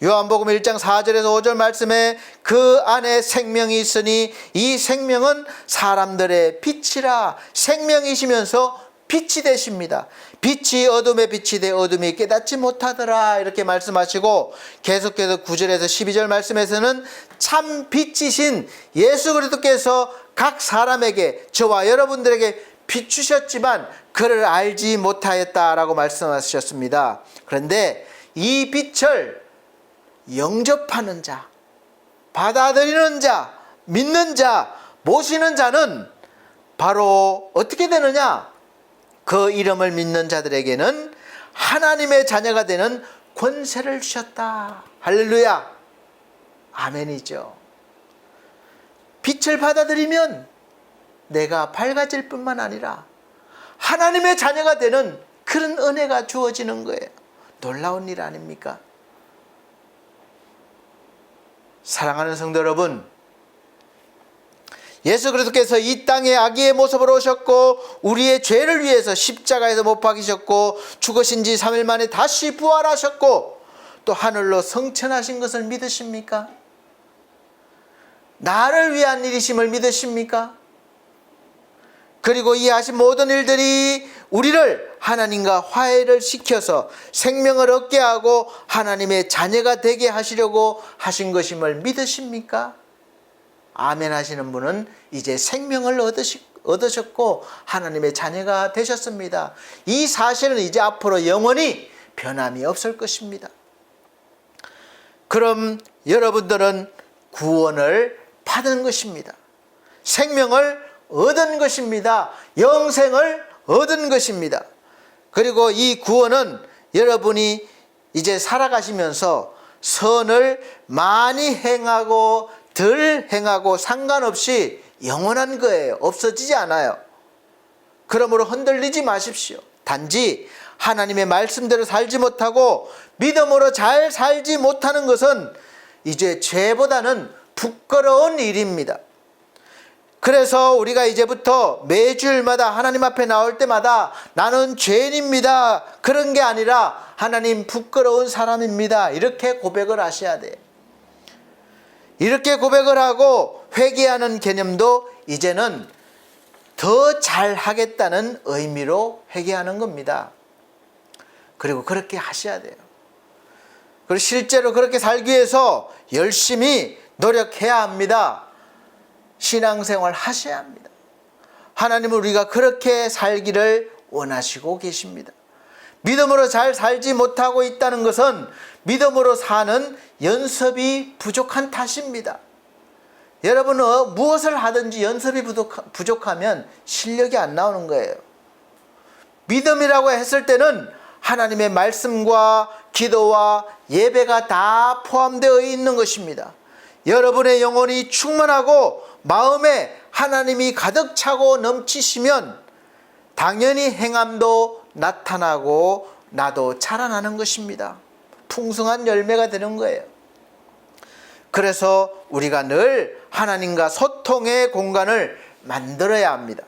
요한복음 1장 4절에서 5절 말씀에 그 안에 생명이 있으니 이 생명은 사람들의 빛이라. 생명이시면서 빛이 되십니다. 빛이 어둠에 빛이 돼 어둠이 깨닫지 못하더라, 이렇게 말씀하시고, 계속해서 9절에서 12절 말씀에서는 참 빛이신 예수 그리스도께서 각 사람에게, 저와 여러분들에게 비추셨지만 그를 알지 못하였다라고 말씀하셨습니다. 그런데 이 빛을 영접하는 자, 받아들이는 자, 믿는 자, 모시는 자는 바로 어떻게 되느냐? 그 이름을 믿는 자들에게는 하나님의 자녀가 되는 권세를 주셨다. 할렐루야. 아멘이죠. 빛을 받아들이면 내가 밝아질 뿐만 아니라 하나님의 자녀가 되는 그런 은혜가 주어지는 거예요. 놀라운 일 아닙니까? 사랑하는 성도 여러분, 예수 그리스도께서 이 땅에 아기의 모습으로 오셨고 우리의 죄를 위해서 십자가에서 못 박이셨고 죽으신 지 3일 만에 다시 부활하셨고 또 하늘로 승천하신 것을 믿으십니까? 나를 위한 일이심을 믿으십니까? 그리고 이 하신 모든 일들이 우리를 하나님과 화해를 시켜서 생명을 얻게 하고 하나님의 자녀가 되게 하시려고 하신 것임을 믿으십니까? 아멘 하시는 분은 이제 생명을 얻으셨고 하나님의 자녀가 되셨습니다. 이 사실은 이제 앞으로 영원히 변함이 없을 것입니다. 그럼 여러분들은 구원을 받은 것입니다. 생명을 얻은 것입니다. 영생을 얻은 것입니다. 그리고 이 구원은 여러분이 이제 살아가시면서 선을 많이 행하고 덜 행하고 상관없이 영원한 거예요. 없어지지 않아요. 그러므로 흔들리지 마십시오. 단지 하나님의 말씀대로 살지 못하고 믿음으로 잘 살지 못하는 것은 이제 죄보다는 부끄러운 일입니다. 그래서 우리가 이제부터 매주일마다 하나님 앞에 나올 때마다 나는 죄인입니다, 그런 게 아니라 하나님 부끄러운 사람입니다, 이렇게 고백을 하셔야 돼요. 이렇게 고백을 하고 회개하는 개념도 이제는 더 잘하겠다는 의미로 회개하는 겁니다. 그리고 그렇게 하셔야 돼요. 그리고 실제로 그렇게 살기 위해서 열심히 노력해야 합니다. 신앙생활 하셔야 합니다. 하나님은 우리가 그렇게 살기를 원하시고 계십니다. 믿음으로 잘 살지 못하고 있다는 것은 믿음으로 사는 연습이 부족한 탓입니다. 여러분은 무엇을 하든지 연습이 부족하면 실력이 안 나오는 거예요. 믿음이라고 했을 때는 하나님의 말씀과 기도와 예배가 다 포함되어 있는 것입니다. 여러분의 영혼이 충만하고 마음에 하나님이 가득 차고 넘치시면 당연히 행함도 나타나고 나도 자라나는 것입니다. 풍성한 열매가 되는 거예요. 그래서 우리가 늘 하나님과 소통의 공간을 만들어야 합니다.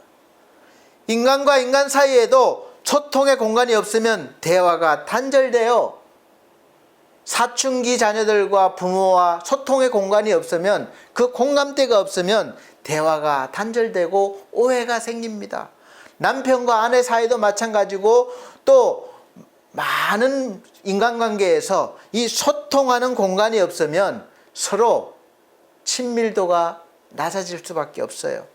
인간과 인간 사이에도 소통의 공간이 없으면 대화가 단절돼요. 사춘기 자녀들과 부모와 소통의 공간이 없으면, 그 공감대가 없으면 대화가 단절되고 오해가 생깁니다. 남편과 아내 사이도 마찬가지고 또 많은 인간관계에서 이 소통하는 공간이 없으면 서로 친밀도가 낮아질 수밖에 없어요.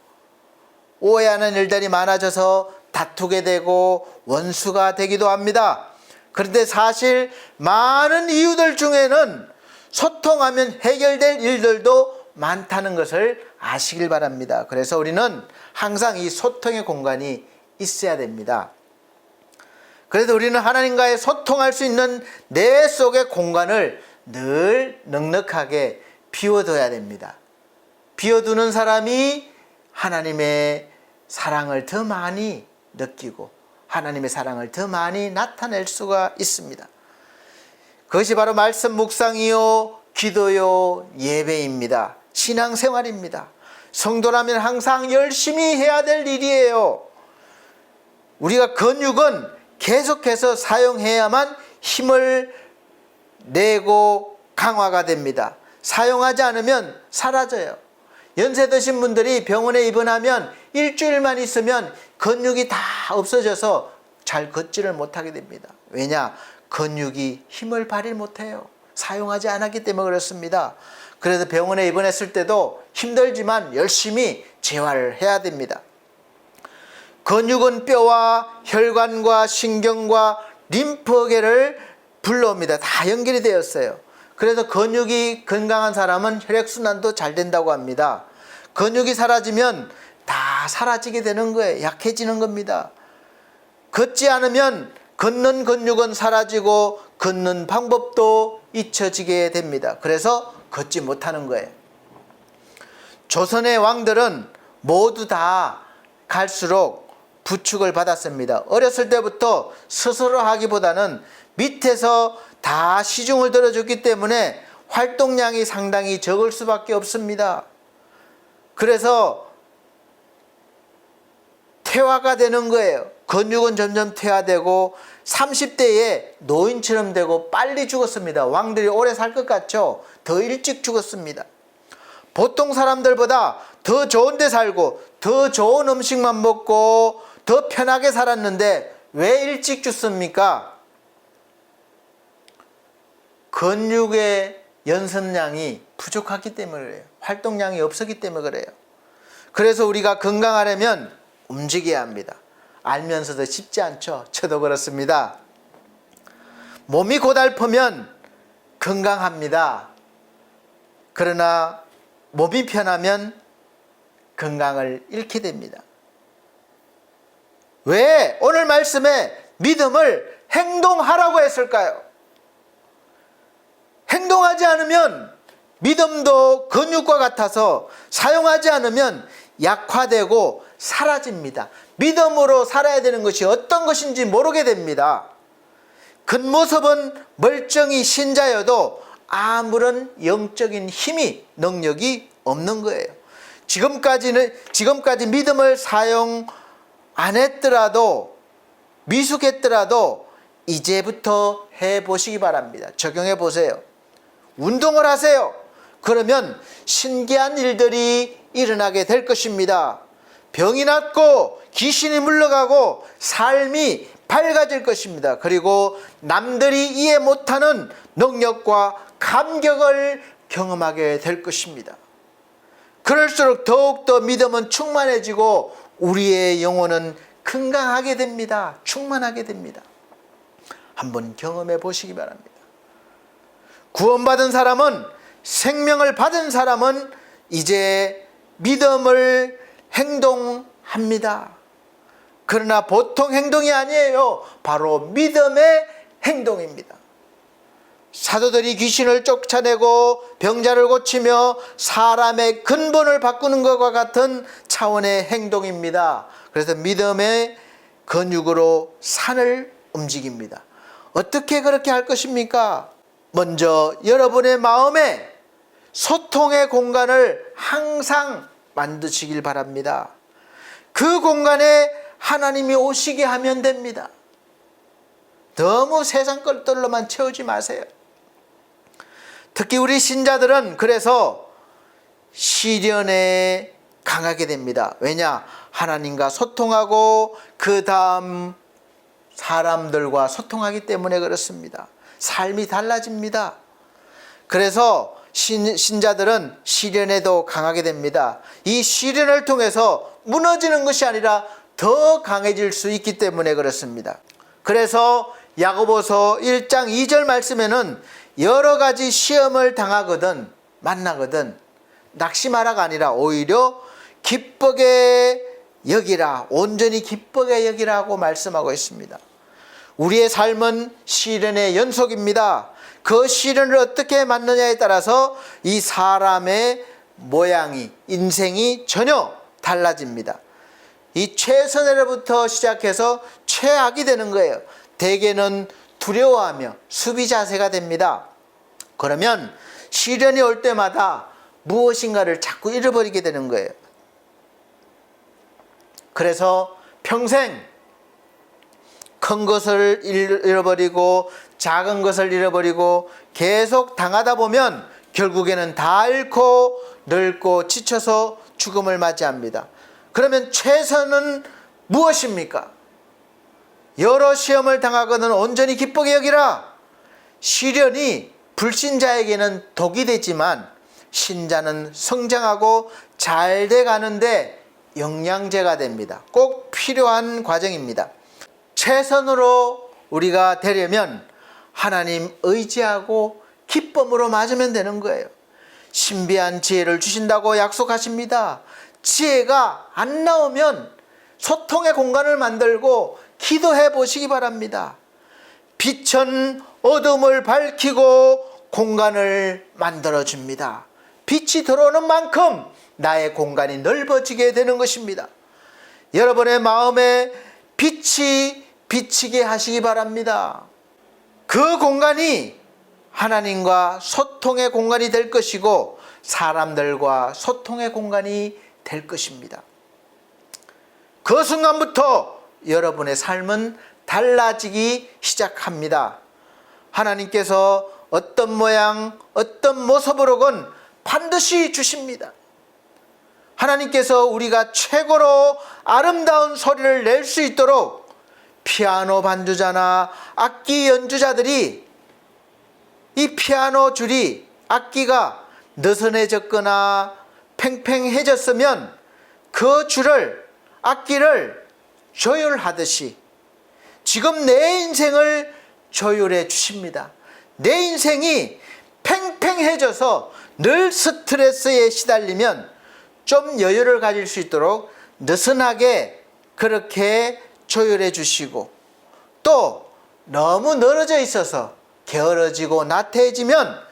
오해하는 일들이 많아져서 다투게 되고 원수가 되기도 합니다. 그런데 사실 많은 이유들 중에는 소통하면 해결될 일들도 많다는 것을 아시길 바랍니다. 그래서 우리는 항상 이 소통의 공간이 있어야 됩니다. 그래도 우리는 하나님과의 소통할 수 있는 내 속의 공간을 늘 넉넉하게 비워둬야 됩니다. 비워두는 사람이 하나님의 사랑을 더 많이 느끼고 하나님의 사랑을 더 많이 나타낼 수가 있습니다. 그것이 바로 말씀 묵상이요, 기도요, 예배입니다. 신앙생활입니다. 성도라면 항상 열심히 해야 될 일이에요. 우리가 근육은 계속해서 사용해야만 힘을 내고 강화가 됩니다. 사용하지 않으면 사라져요. 연세 드신 분들이 병원에 입원하면 일주일만 있으면 근육이 다 없어져서 잘 걷지를 못하게 됩니다. 왜냐? 근육이 힘을 발휘 못해요. 사용하지 않았기 때문에 그렇습니다. 그래서 병원에 입원했을 때도 힘들지만 열심히 재활을 해야 됩니다. 근육은 뼈와 혈관과 신경과 림프계를 불러옵니다. 다 연결이 되었어요. 그래서 근육이 건강한 사람은 혈액순환도 잘 된다고 합니다. 근육이 사라지면 다 사라지게 되는 거예요. 약해지는 겁니다. 걷지 않으면 걷는 근육은 사라지고 걷는 방법도 잊혀지게 됩니다. 그래서 걷지 못하는 거예요. 조선의 왕들은 모두 다 갈수록 부축을 받았습니다. 어렸을 때부터 스스로 하기보다는 밑에서 다 시중을 들어줬기 때문에 활동량이 상당히 적을 수밖에 없습니다. 그래서 퇴화가 되는 거예요. 근육은 점점 퇴화되고 30대에 노인처럼 되고 빨리 죽었습니다. 왕들이 오래 살 것 같죠? 더 일찍 죽었습니다. 보통 사람들보다 더 좋은 데 살고 더 좋은 음식만 먹고 더 편하게 살았는데 왜 일찍 죽습니까? 근육의 연습량이 부족하기 때문에 그래요. 활동량이 없었기 때문에 그래요. 그래서 우리가 건강하려면 움직여야 합니다. 알면서도 쉽지 않죠. 저도 그렇습니다. 몸이 고달프면 건강합니다. 그러나 몸이 편하면 건강을 잃게 됩니다. 왜 오늘 말씀에 믿음을 행동하라고 했을까요? 행동하지 않으면 믿음도 근육과 같아서 사용하지 않으면 약화되고 사라집니다. 믿음으로 살아야 되는 것이 어떤 것인지 모르게 됩니다. 겉모습은 멀쩡히 신자여도 아무런 영적인 힘이 능력이 없는 거예요. 지금까지 믿음을 사용 안 했더라도 미숙했더라도 이제부터 해보시기 바랍니다. 적용해 보세요. 운동을 하세요. 그러면 신기한 일들이 일어나게 될 것입니다. 병이 낫고 귀신이 물러가고 삶이 밝아질 것입니다. 그리고 남들이 이해 못하는 능력과 감격을 경험하게 될 것입니다. 그럴수록 더욱더 믿음은 충만해지고 우리의 영혼은 건강하게 됩니다. 충만하게 됩니다. 한번 경험해 보시기 바랍니다. 구원받은 사람은, 생명을 받은 사람은 이제 믿음을 행동합니다. 그러나 보통 행동이 아니에요. 바로 믿음의 행동입니다. 사도들이 귀신을 쫓아내고 병자를 고치며 사람의 근본을 바꾸는 것과 같은 차원의 행동입니다. 그래서 믿음의 근육으로 산을 움직입니다. 어떻게 그렇게 할 것입니까? 먼저 여러분의 마음에 소통의 공간을 항상 만드시길 바랍니다. 그 공간에 하나님이 오시게 하면 됩니다. 너무 세상 것들로만 채우지 마세요. 특히 우리 신자들은 그래서 시련에 강하게 됩니다. 왜냐? 하나님과 소통하고 그 다음 사람들과 소통하기 때문에 그렇습니다. 삶이 달라집니다. 그래서 신자들은 시련에도 강하게 됩니다. 이 시련을 통해서 무너지는 것이 아니라 더 강해질 수 있기 때문에 그렇습니다. 그래서 야고보서 1장 2절 말씀에는 여러 가지 시험을 당하거든 만나거든 낙심하라가 아니라 오히려 기쁘게 여기라, 온전히 기쁘게 여기라고 말씀하고 있습니다. 우리의 삶은 시련의 연속입니다. 그 시련을 어떻게 맞느냐에 따라서 이 사람의 모양이, 인생이 전혀 달라집니다. 이 최선애로부터 시작해서 최악이 되는 거예요. 대개는 두려워하며 수비 자세가 됩니다. 그러면 시련이 올 때마다 무엇인가를 자꾸 잃어버리게 되는 거예요. 그래서 평생 큰 것을 잃어버리고 작은 것을 잃어버리고 계속 당하다 보면 결국에는 다 잃고 늙고 지쳐서 죽음을 맞이합니다. 그러면 최선은 무엇입니까? 여러 시험을 당하거든 온전히 기쁘게 여기라. 시련이 불신자에게는 독이 되지만 신자는 성장하고 잘 돼가는데 영양제가 됩니다. 꼭 필요한 과정입니다. 최선으로 우리가 되려면 하나님 의지하고 기쁨으로 맞으면 되는 거예요. 신비한 지혜를 주신다고 약속하십니다. 지혜가 안 나오면 소통의 공간을 만들고 기도해 보시기 바랍니다. 빛은 어둠을 밝히고 공간을 만들어 줍니다. 빛이 들어오는 만큼 나의 공간이 넓어지게 되는 것입니다. 여러분의 마음에 빛이 비치게 하시기 바랍니다. 그 공간이 하나님과 소통의 공간이 될 것이고 사람들과 소통의 공간이 될 것입니다. 그 순간부터 여러분의 삶은 달라지기 시작합니다. 하나님께서 어떤 모양, 어떤 모습으로건 반드시 주십니다. 하나님께서 우리가 최고로 아름다운 소리를 낼 수 있도록 피아노 반주자나 악기 연주자들이 이 피아노 줄이 악기가 느슨해졌거나 팽팽해졌으면 그 줄을 악기를 조율하듯이 지금 내 인생을 조율해 주십니다. 내 인생이 팽팽해져서 늘 스트레스에 시달리면 좀 여유를 가질 수 있도록 느슨하게 그렇게 조율해 주시고 또 너무 늘어져 있어서 게으러지고 나태해지면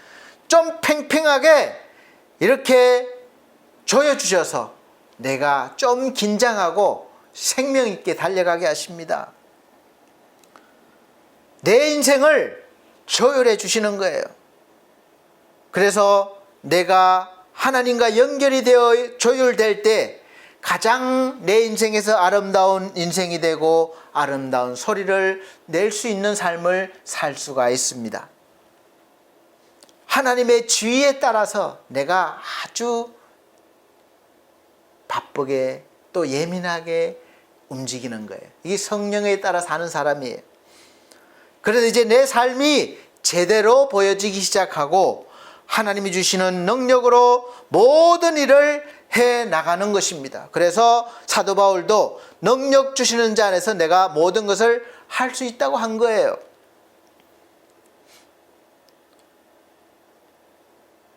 좀 팽팽하게 이렇게 조여 주셔서 내가 좀 긴장하고 생명 있게 달려가게 하십니다. 내 인생을 조율해 주시는 거예요. 그래서 내가 하나님과 연결이 되어 조율될 때 가장 내 인생에서 아름다운 인생이 되고 아름다운 소리를 낼 수 있는 삶을 살 수가 있습니다. 하나님의 지위에 따라서 내가 아주 바쁘게 또 예민하게 움직이는 거예요. 이게 성령에 따라 사는 사람이에요. 그래서 이제 내 삶이 제대로 보여지기 시작하고 하나님이 주시는 능력으로 모든 일을 해 나가는 것입니다. 그래서 사도 바울도 능력 주시는 자 안에서 내가 모든 것을 할 수 있다고 한 거예요.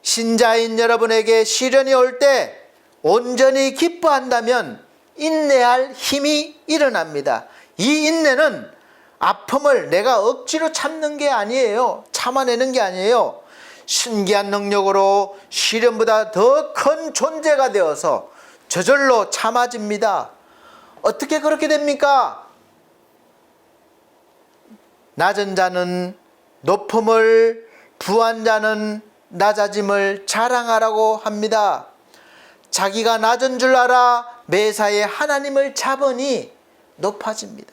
신자인 여러분에게 시련이 올 때 온전히 기뻐한다면 인내할 힘이 일어납니다. 이 인내는 아픔을 내가 억지로 참는 게 아니에요. 참아내는 게 아니에요. 신기한 능력으로 시련보다 더 큰 존재가 되어서 저절로 참아집니다. 어떻게 그렇게 됩니까? 낮은 자는 높음을, 부한 자는 낮아짐을 자랑하라고 합니다. 자기가 낮은 줄 알아 매사에 하나님을 잡으니 높아집니다.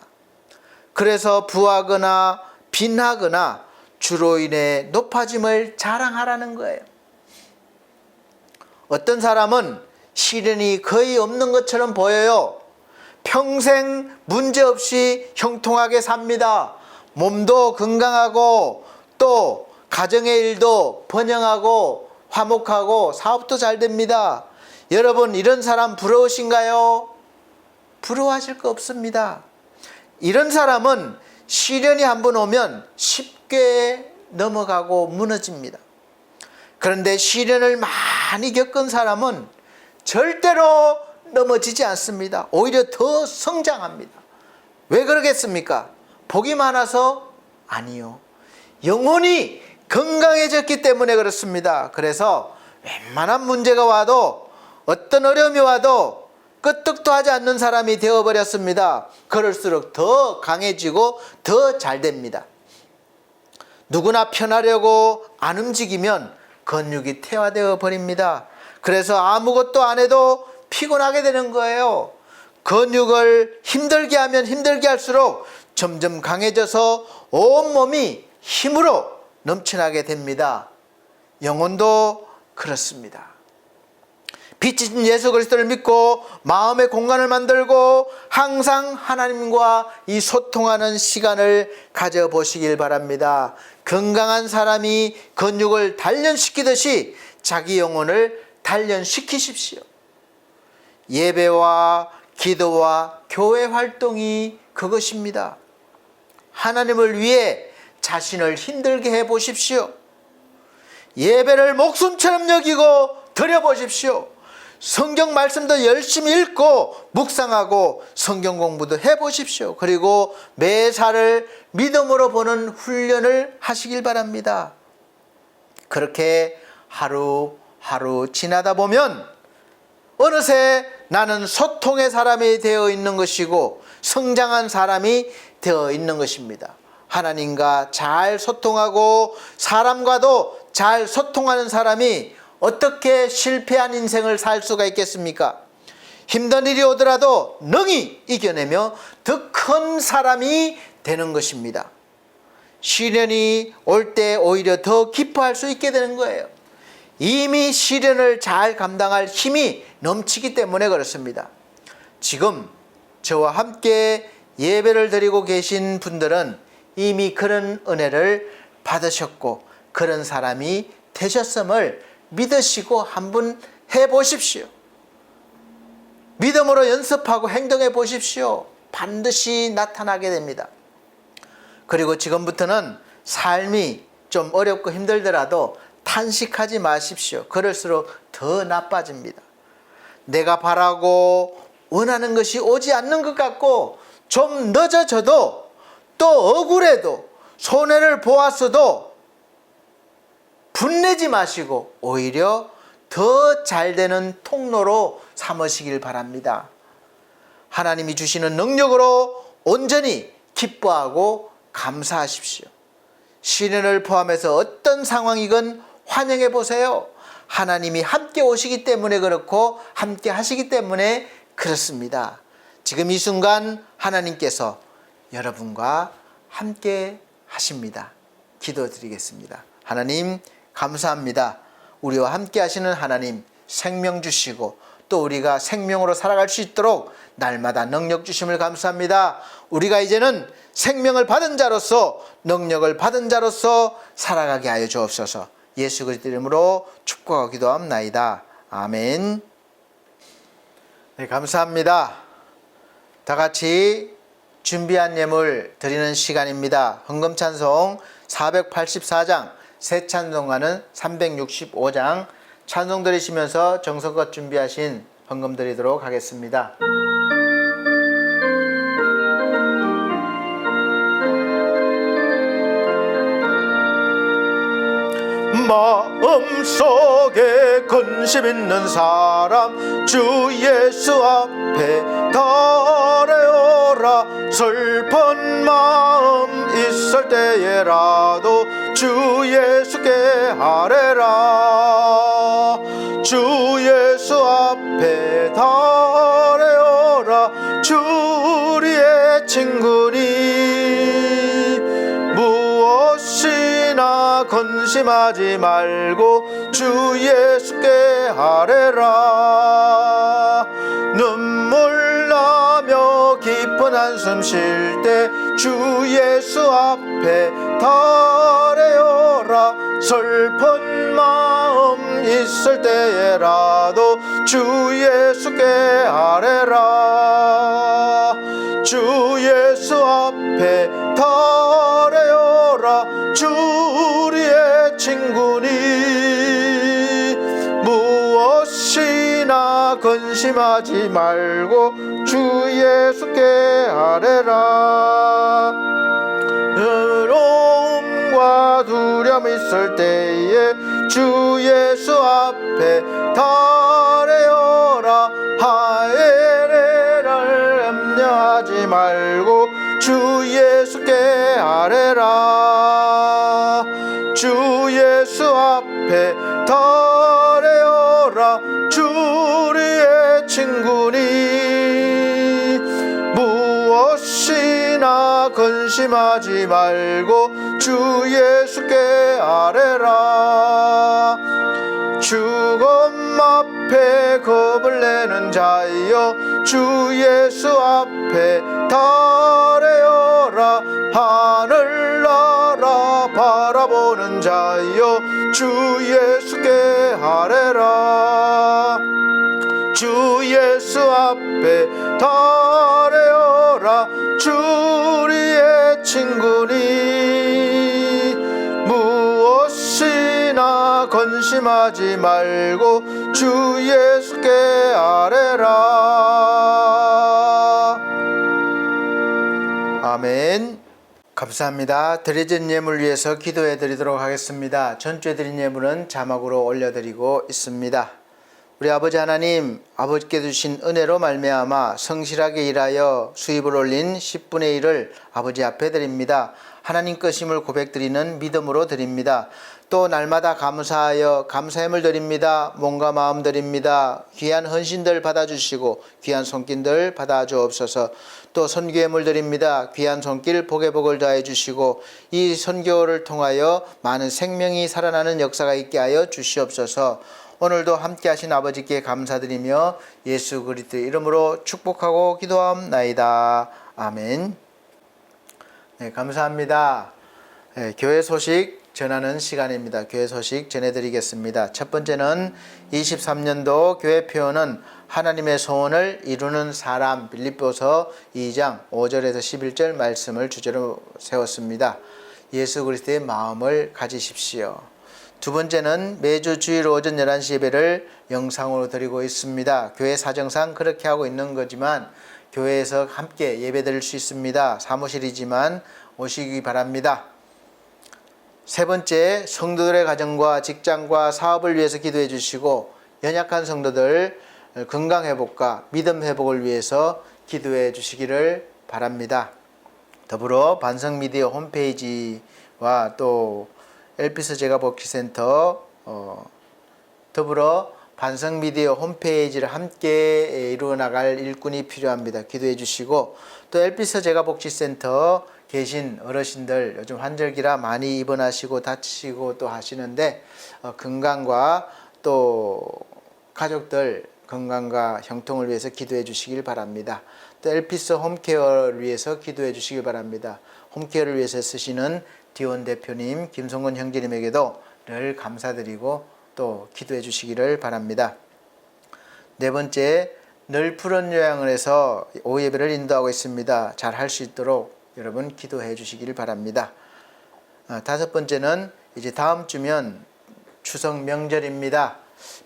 그래서 부하거나 빈하거나 주로 인해 높아짐을 자랑하라는 거예요. 어떤 사람은 시련이 거의 없는 것처럼 보여요. 평생 문제없이 형통하게 삽니다. 몸도 건강하고 또 가정의 일도 번영하고 화목하고 사업도 잘 됩니다. 여러분 이런 사람 부러우신가요? 부러워하실 거 없습니다. 이런 사람은 시련이 한번 오면 쉽게 넘어가고 무너집니다. 그런데 시련을 많이 겪은 사람은 절대로 넘어지지 않습니다. 오히려 더 성장합니다. 왜 그러겠습니까? 복이 많아서? 아니요. 영혼이 건강해졌기 때문에 그렇습니다. 그래서 웬만한 문제가 와도, 어떤 어려움이 와도 끄떡도 하지 않는 사람이 되어버렸습니다. 그럴수록 더 강해지고 더 잘 됩니다. 누구나 편하려고 안 움직이면 근육이 퇴화되어 버립니다. 그래서 아무것도 안 해도 피곤하게 되는 거예요. 근육을 힘들게 하면 힘들게 할수록 점점 강해져서 온몸이 힘으로 넘쳐나게 됩니다. 영혼도 그렇습니다. 빛이신 예수 그리스도를 믿고 마음의 공간을 만들고 항상 하나님과 이 소통하는 시간을 가져보시길 바랍니다. 건강한 사람이 근육을 단련시키듯이 자기 영혼을 단련시키십시오. 예배와 기도와 교회 활동이 그것입니다. 하나님을 위해 자신을 힘들게 해보십시오. 예배를 목숨처럼 여기고 드려보십시오. 성경 말씀도 열심히 읽고 묵상하고 성경 공부도 해보십시오. 그리고 매사를 믿음으로 보는 훈련을 하시길 바랍니다. 그렇게 하루하루 지나다 보면 어느새 나는 소통의 사람이 되어 있는 것이고 성장한 사람이 되어 있는 것입니다. 하나님과 잘 소통하고 사람과도 잘 소통하는 사람이 어떻게 실패한 인생을 살 수가 있겠습니까? 힘든 일이 오더라도 능히 이겨내며 더 큰 사람이 되는 것입니다. 시련이 올 때 오히려 더 기뻐할 수 있게 되는 거예요. 이미 시련을 잘 감당할 힘이 넘치기 때문에 그렇습니다. 지금 저와 함께 예배를 드리고 계신 분들은 이미 그런 은혜를 받으셨고 그런 사람이 되셨음을 믿으시고 한번 해보십시오. 믿음으로 연습하고 행동해 보십시오. 반드시 나타나게 됩니다. 그리고 지금부터는 삶이 좀 어렵고 힘들더라도 탄식하지 마십시오. 그럴수록 더 나빠집니다. 내가 바라고 원하는 것이 오지 않는 것 같고 좀 늦어져도 또 억울해도 손해를 보았어도 분내지 마시고 오히려 더 잘되는 통로로 삼으시길 바랍니다. 하나님이 주시는 능력으로 온전히 기뻐하고 감사하십시오. 시련을 포함해서 어떤 상황이건 환영해 보세요. 하나님이 함께 오시기 때문에 그렇고 함께 하시기 때문에 그렇습니다. 지금 이 순간 하나님께서 여러분과 함께 하십니다. 기도드리겠습니다. 하나님 감사합니다. 우리와 함께 하시는 하나님 생명 주시고 또 우리가 생명으로 살아갈 수 있도록 날마다 능력 주심을 감사합니다. 우리가 이제는 생명을 받은 자로서 능력을 받은 자로서 살아가게 하여 주옵소서. 예수 그리스도 이름으로 축복하고 기도합나이다. 아멘. 네, 감사합니다. 다 같이 준비한 예물 드리는 시간입니다. 헌금 찬송 484장, 새 찬송가는 365장 찬송 드리시면서 정성껏 준비하신 헌금 드리도록 하겠습니다. 마음속에 근심 있는 사람 주 예수 앞에 달아오라. 슬픈 마음 있을 때에라도 주 예수께 아뢰라. 주 예수 앞에 달아오라. 주 우리의 친구니 무엇이나 근심하지 말고 주 예수께 아뢰라. 눈물 나며 깊은 한숨 쉴 때 주 예수 앞에 달아오라. 슬픈 마음 있을 때에라도 주 예수께 아뢰라. 주 예수 앞에 달려라. 주 우리의 친구니 무엇이나 근심하지 말고 주 예수께 아뢰라. 두려움과 두려움 있을 때에 주 예수 앞에 달려라. 하에레를 염려하지 말고 주 예수께 아뢰라. 주 예수 앞에 달려라. 주 우리의 친구니 무엇이나 근심하지 말고 주 예수께 아뢰라. 죽음 앞에 겁을 내는 자여 주 예수 앞에 달려라. 하늘나라 바라보는 자여 주 예수께 아뢰라. 주 예수 앞에 달려라. 주 우리의 친구니 무엇이나 근심하지 말고 주 예수께 아뢰라. 아멘. 감사합니다. 드려진 예물 위해서 기도해 드리도록 하겠습니다. 전주에 드린 예물은 자막으로 올려드리고 있습니다. 우리 아버지 하나님, 아버지께 주신 은혜로 말미암아 성실하게 일하여 수입을 올린 10분의 1을 아버지 앞에 드립니다. 하나님 것임을 고백드리는 믿음으로 드립니다. 또 날마다 감사하여 감사함을 드립니다. 몸과 마음 드립니다. 귀한 헌신들 받아주시고 귀한 손길들 받아주옵소서. 또 선교예물 드립니다. 귀한 손길 복에 복을 더해 주시고 이 선교를 통하여 많은 생명이 살아나는 역사가 있게 하여 주시옵소서. 오늘도 함께 하신 아버지께 감사드리며 예수 그리스도의 이름으로 축복하고 기도하옵나이다. 아멘. 네, 감사합니다. 네, 교회 소식 전하는 시간입니다. 교회 소식 전해드리겠습니다. 첫 번째는 23년도 교회 표어는 하나님의 소원을 이루는 사람, 빌립보서 2장 5절에서 11절 말씀을 주제로 세웠습니다. 예수 그리스도의 마음을 가지십시오. 두 번째는 매주 주일 오전 11시 예배를 영상으로 드리고 있습니다. 교회 사정상 그렇게 하고 있는 거지만 교회에서 함께 예배 드릴 수 있습니다. 사무실이지만 오시기 바랍니다. 세 번째, 성도들의 가정과 직장과 사업을 위해서 기도해 주시고 연약한 성도들 건강 회복과 믿음 회복을 위해서 기도해 주시기를 바랍니다. 더불어 반성미디어 홈페이지와 또 엘피스 제가복지센터 더불어 반성미디어 홈페이지를 함께 이루어나갈 일꾼이 필요합니다. 기도해 주시고 또 엘피스 제가복지센터 계신 어르신들 요즘 환절기라 많이 입원하시고 다치시고 또 하시는데 건강과 또 가족들 건강과 형통을 위해서 기도해 주시길 바랍니다. 또 엘피스 홈케어를 위해서 기도해 주시길 바랍니다. 홈케어를 위해서 쓰시는 디온 대표님, 김성근 형제님에게도 늘 감사드리고 또 기도해 주시기를 바랍니다. 네 번째, 늘 푸른 요양을 해서 오후 예배를 인도하고 있습니다. 잘 할 수 있도록 여러분 기도해 주시기를 바랍니다. 다섯 번째는 이제 다음 주면 추석 명절입니다.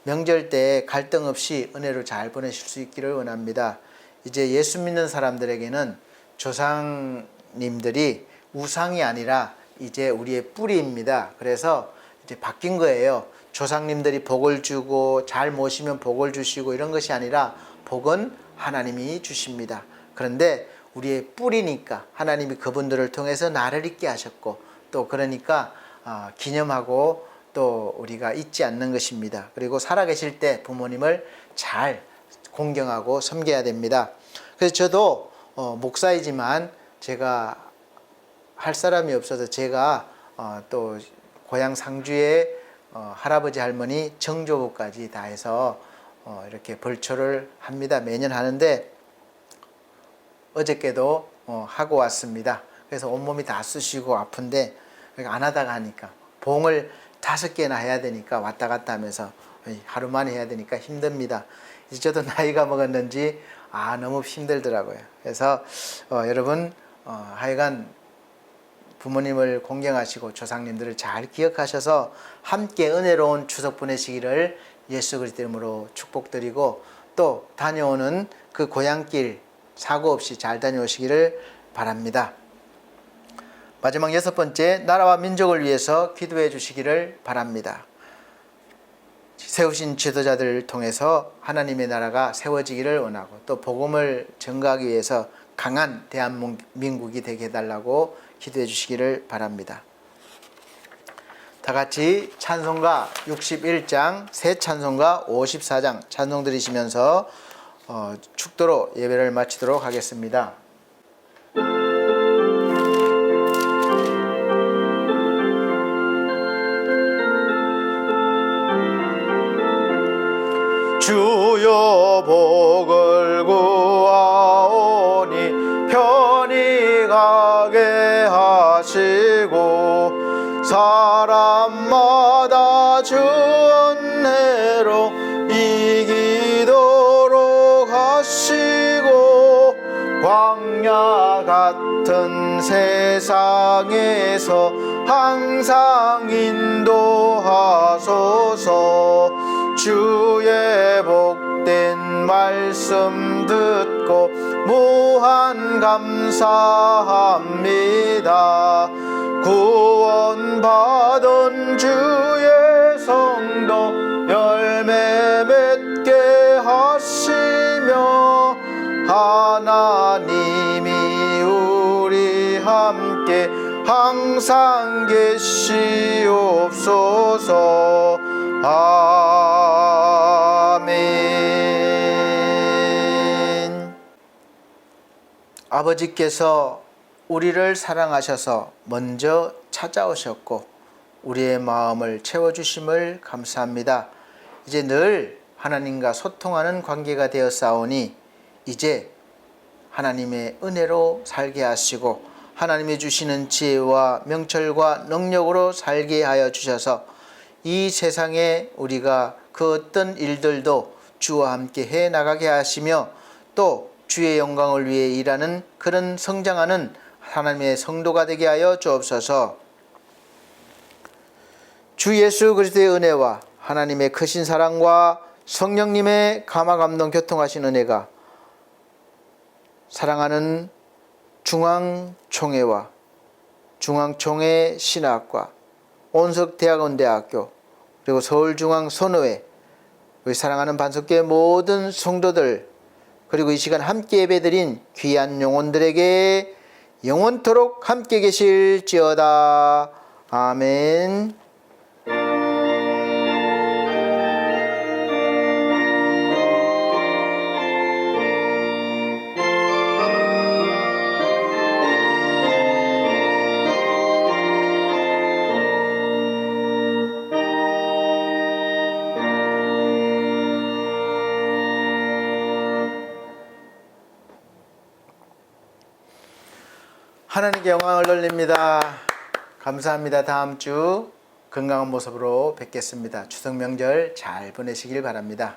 명절 때 갈등 없이 은혜로 잘 보내실 수 있기를 원합니다. 이제 예수 믿는 사람들에게는 조상님들이 우상이 아니라 이제 우리의 뿌리입니다. 그래서 이제 바뀐 거예요. 조상님들이 복을 주고 잘 모시면 복을 주시고 이런 것이 아니라 복은 하나님이 주십니다. 그런데 우리의 뿌리니까 하나님이 그분들을 통해서 나를 있게 하셨고 또 그러니까 기념하고 또 우리가 잊지 않는 것입니다. 그리고 살아계실 때 부모님을 잘 공경하고 섬겨야 됩니다. 그래서 저도 목사이지만 제가 할 사람이 없어서 제가 또 고향 상주에 할아버지 할머니 정조부까지 다 해서 이렇게 벌초를 합니다. 매년 하는데 어저께도 하고 왔습니다. 그래서 온몸이 다 쑤시고 아픈데 안 하다가 하니까 봉을 5개나 해야 되니까 왔다 갔다 하면서 하루 만에 해야 되니까 힘듭니다. 이제 저도 나이가 먹었는지 너무 힘들더라고요. 그래서 여러분 하여간 부모님을 공경하시고 조상님들을 잘 기억하셔서 함께 은혜로운 추석 보내시기를 예수 그리스도 이름으로 축복드리고, 또 다녀오는 그 고향길 사고 없이 잘 다녀오시기를 바랍니다. 마지막 6번째, 나라와 민족을 위해서 기도해 주시기를 바랍니다. 세우신 지도자들을 통해서 하나님의 나라가 세워지기를 원하고, 또 복음을 전가하기 위해서 강한 대한민국이 되게 해달라고 기도해 주시기를 바랍니다. 다 같이 찬송가 61장, 새 찬송가 54장 찬송 드리시면서 축도로 예배를 마치도록 하겠습니다. 주여 복을 구하오니 편히 가게 하시고, 사람마다 주 은혜로 이기도록 하시고, 광야 같은 세상에서 항상 인도하소서. 주의 복된 말씀 듣고 무한 감사합니다. 구원받은 주의 성도 열매 맺게 하시며, 하나님이 우리 함께 항상 계시옵소서. 아멘. 아버지께서 우리를 사랑하셔서 먼저 찾아오셨고 우리의 마음을 채워주심을 감사합니다. 이제 늘 하나님과 소통하는 관계가 되었사오니 이제 하나님의 은혜로 살게 하시고 하나님이 주시는 지혜와 명철과 능력으로 살게 하여 주셔서 이 세상에 우리가 그 어떤 일들도 주와 함께 해 나가게 하시며, 또 주의 영광을 위해 일하는 그런 성장하는 하나님의 성도가 되게 하여 주옵소서. 주 예수 그리스도의 은혜와 하나님의 크신 사랑과 성령님의 감화 감동 교통하신 은혜가 사랑하는 중앙총회와 중앙총회 신학과 온석대학원대학교 그리고 서울중앙선교회, 우리 사랑하는 반석교회 모든 성도들, 그리고 이 시간 함께 예배드린 귀한 영혼들에게 영원토록 함께 계실지어다. 아멘. 하나님께 영광을 돌립니다. 감사합니다. 다음 주 건강한 모습으로 뵙겠습니다. 추석 명절 잘 보내시길 바랍니다.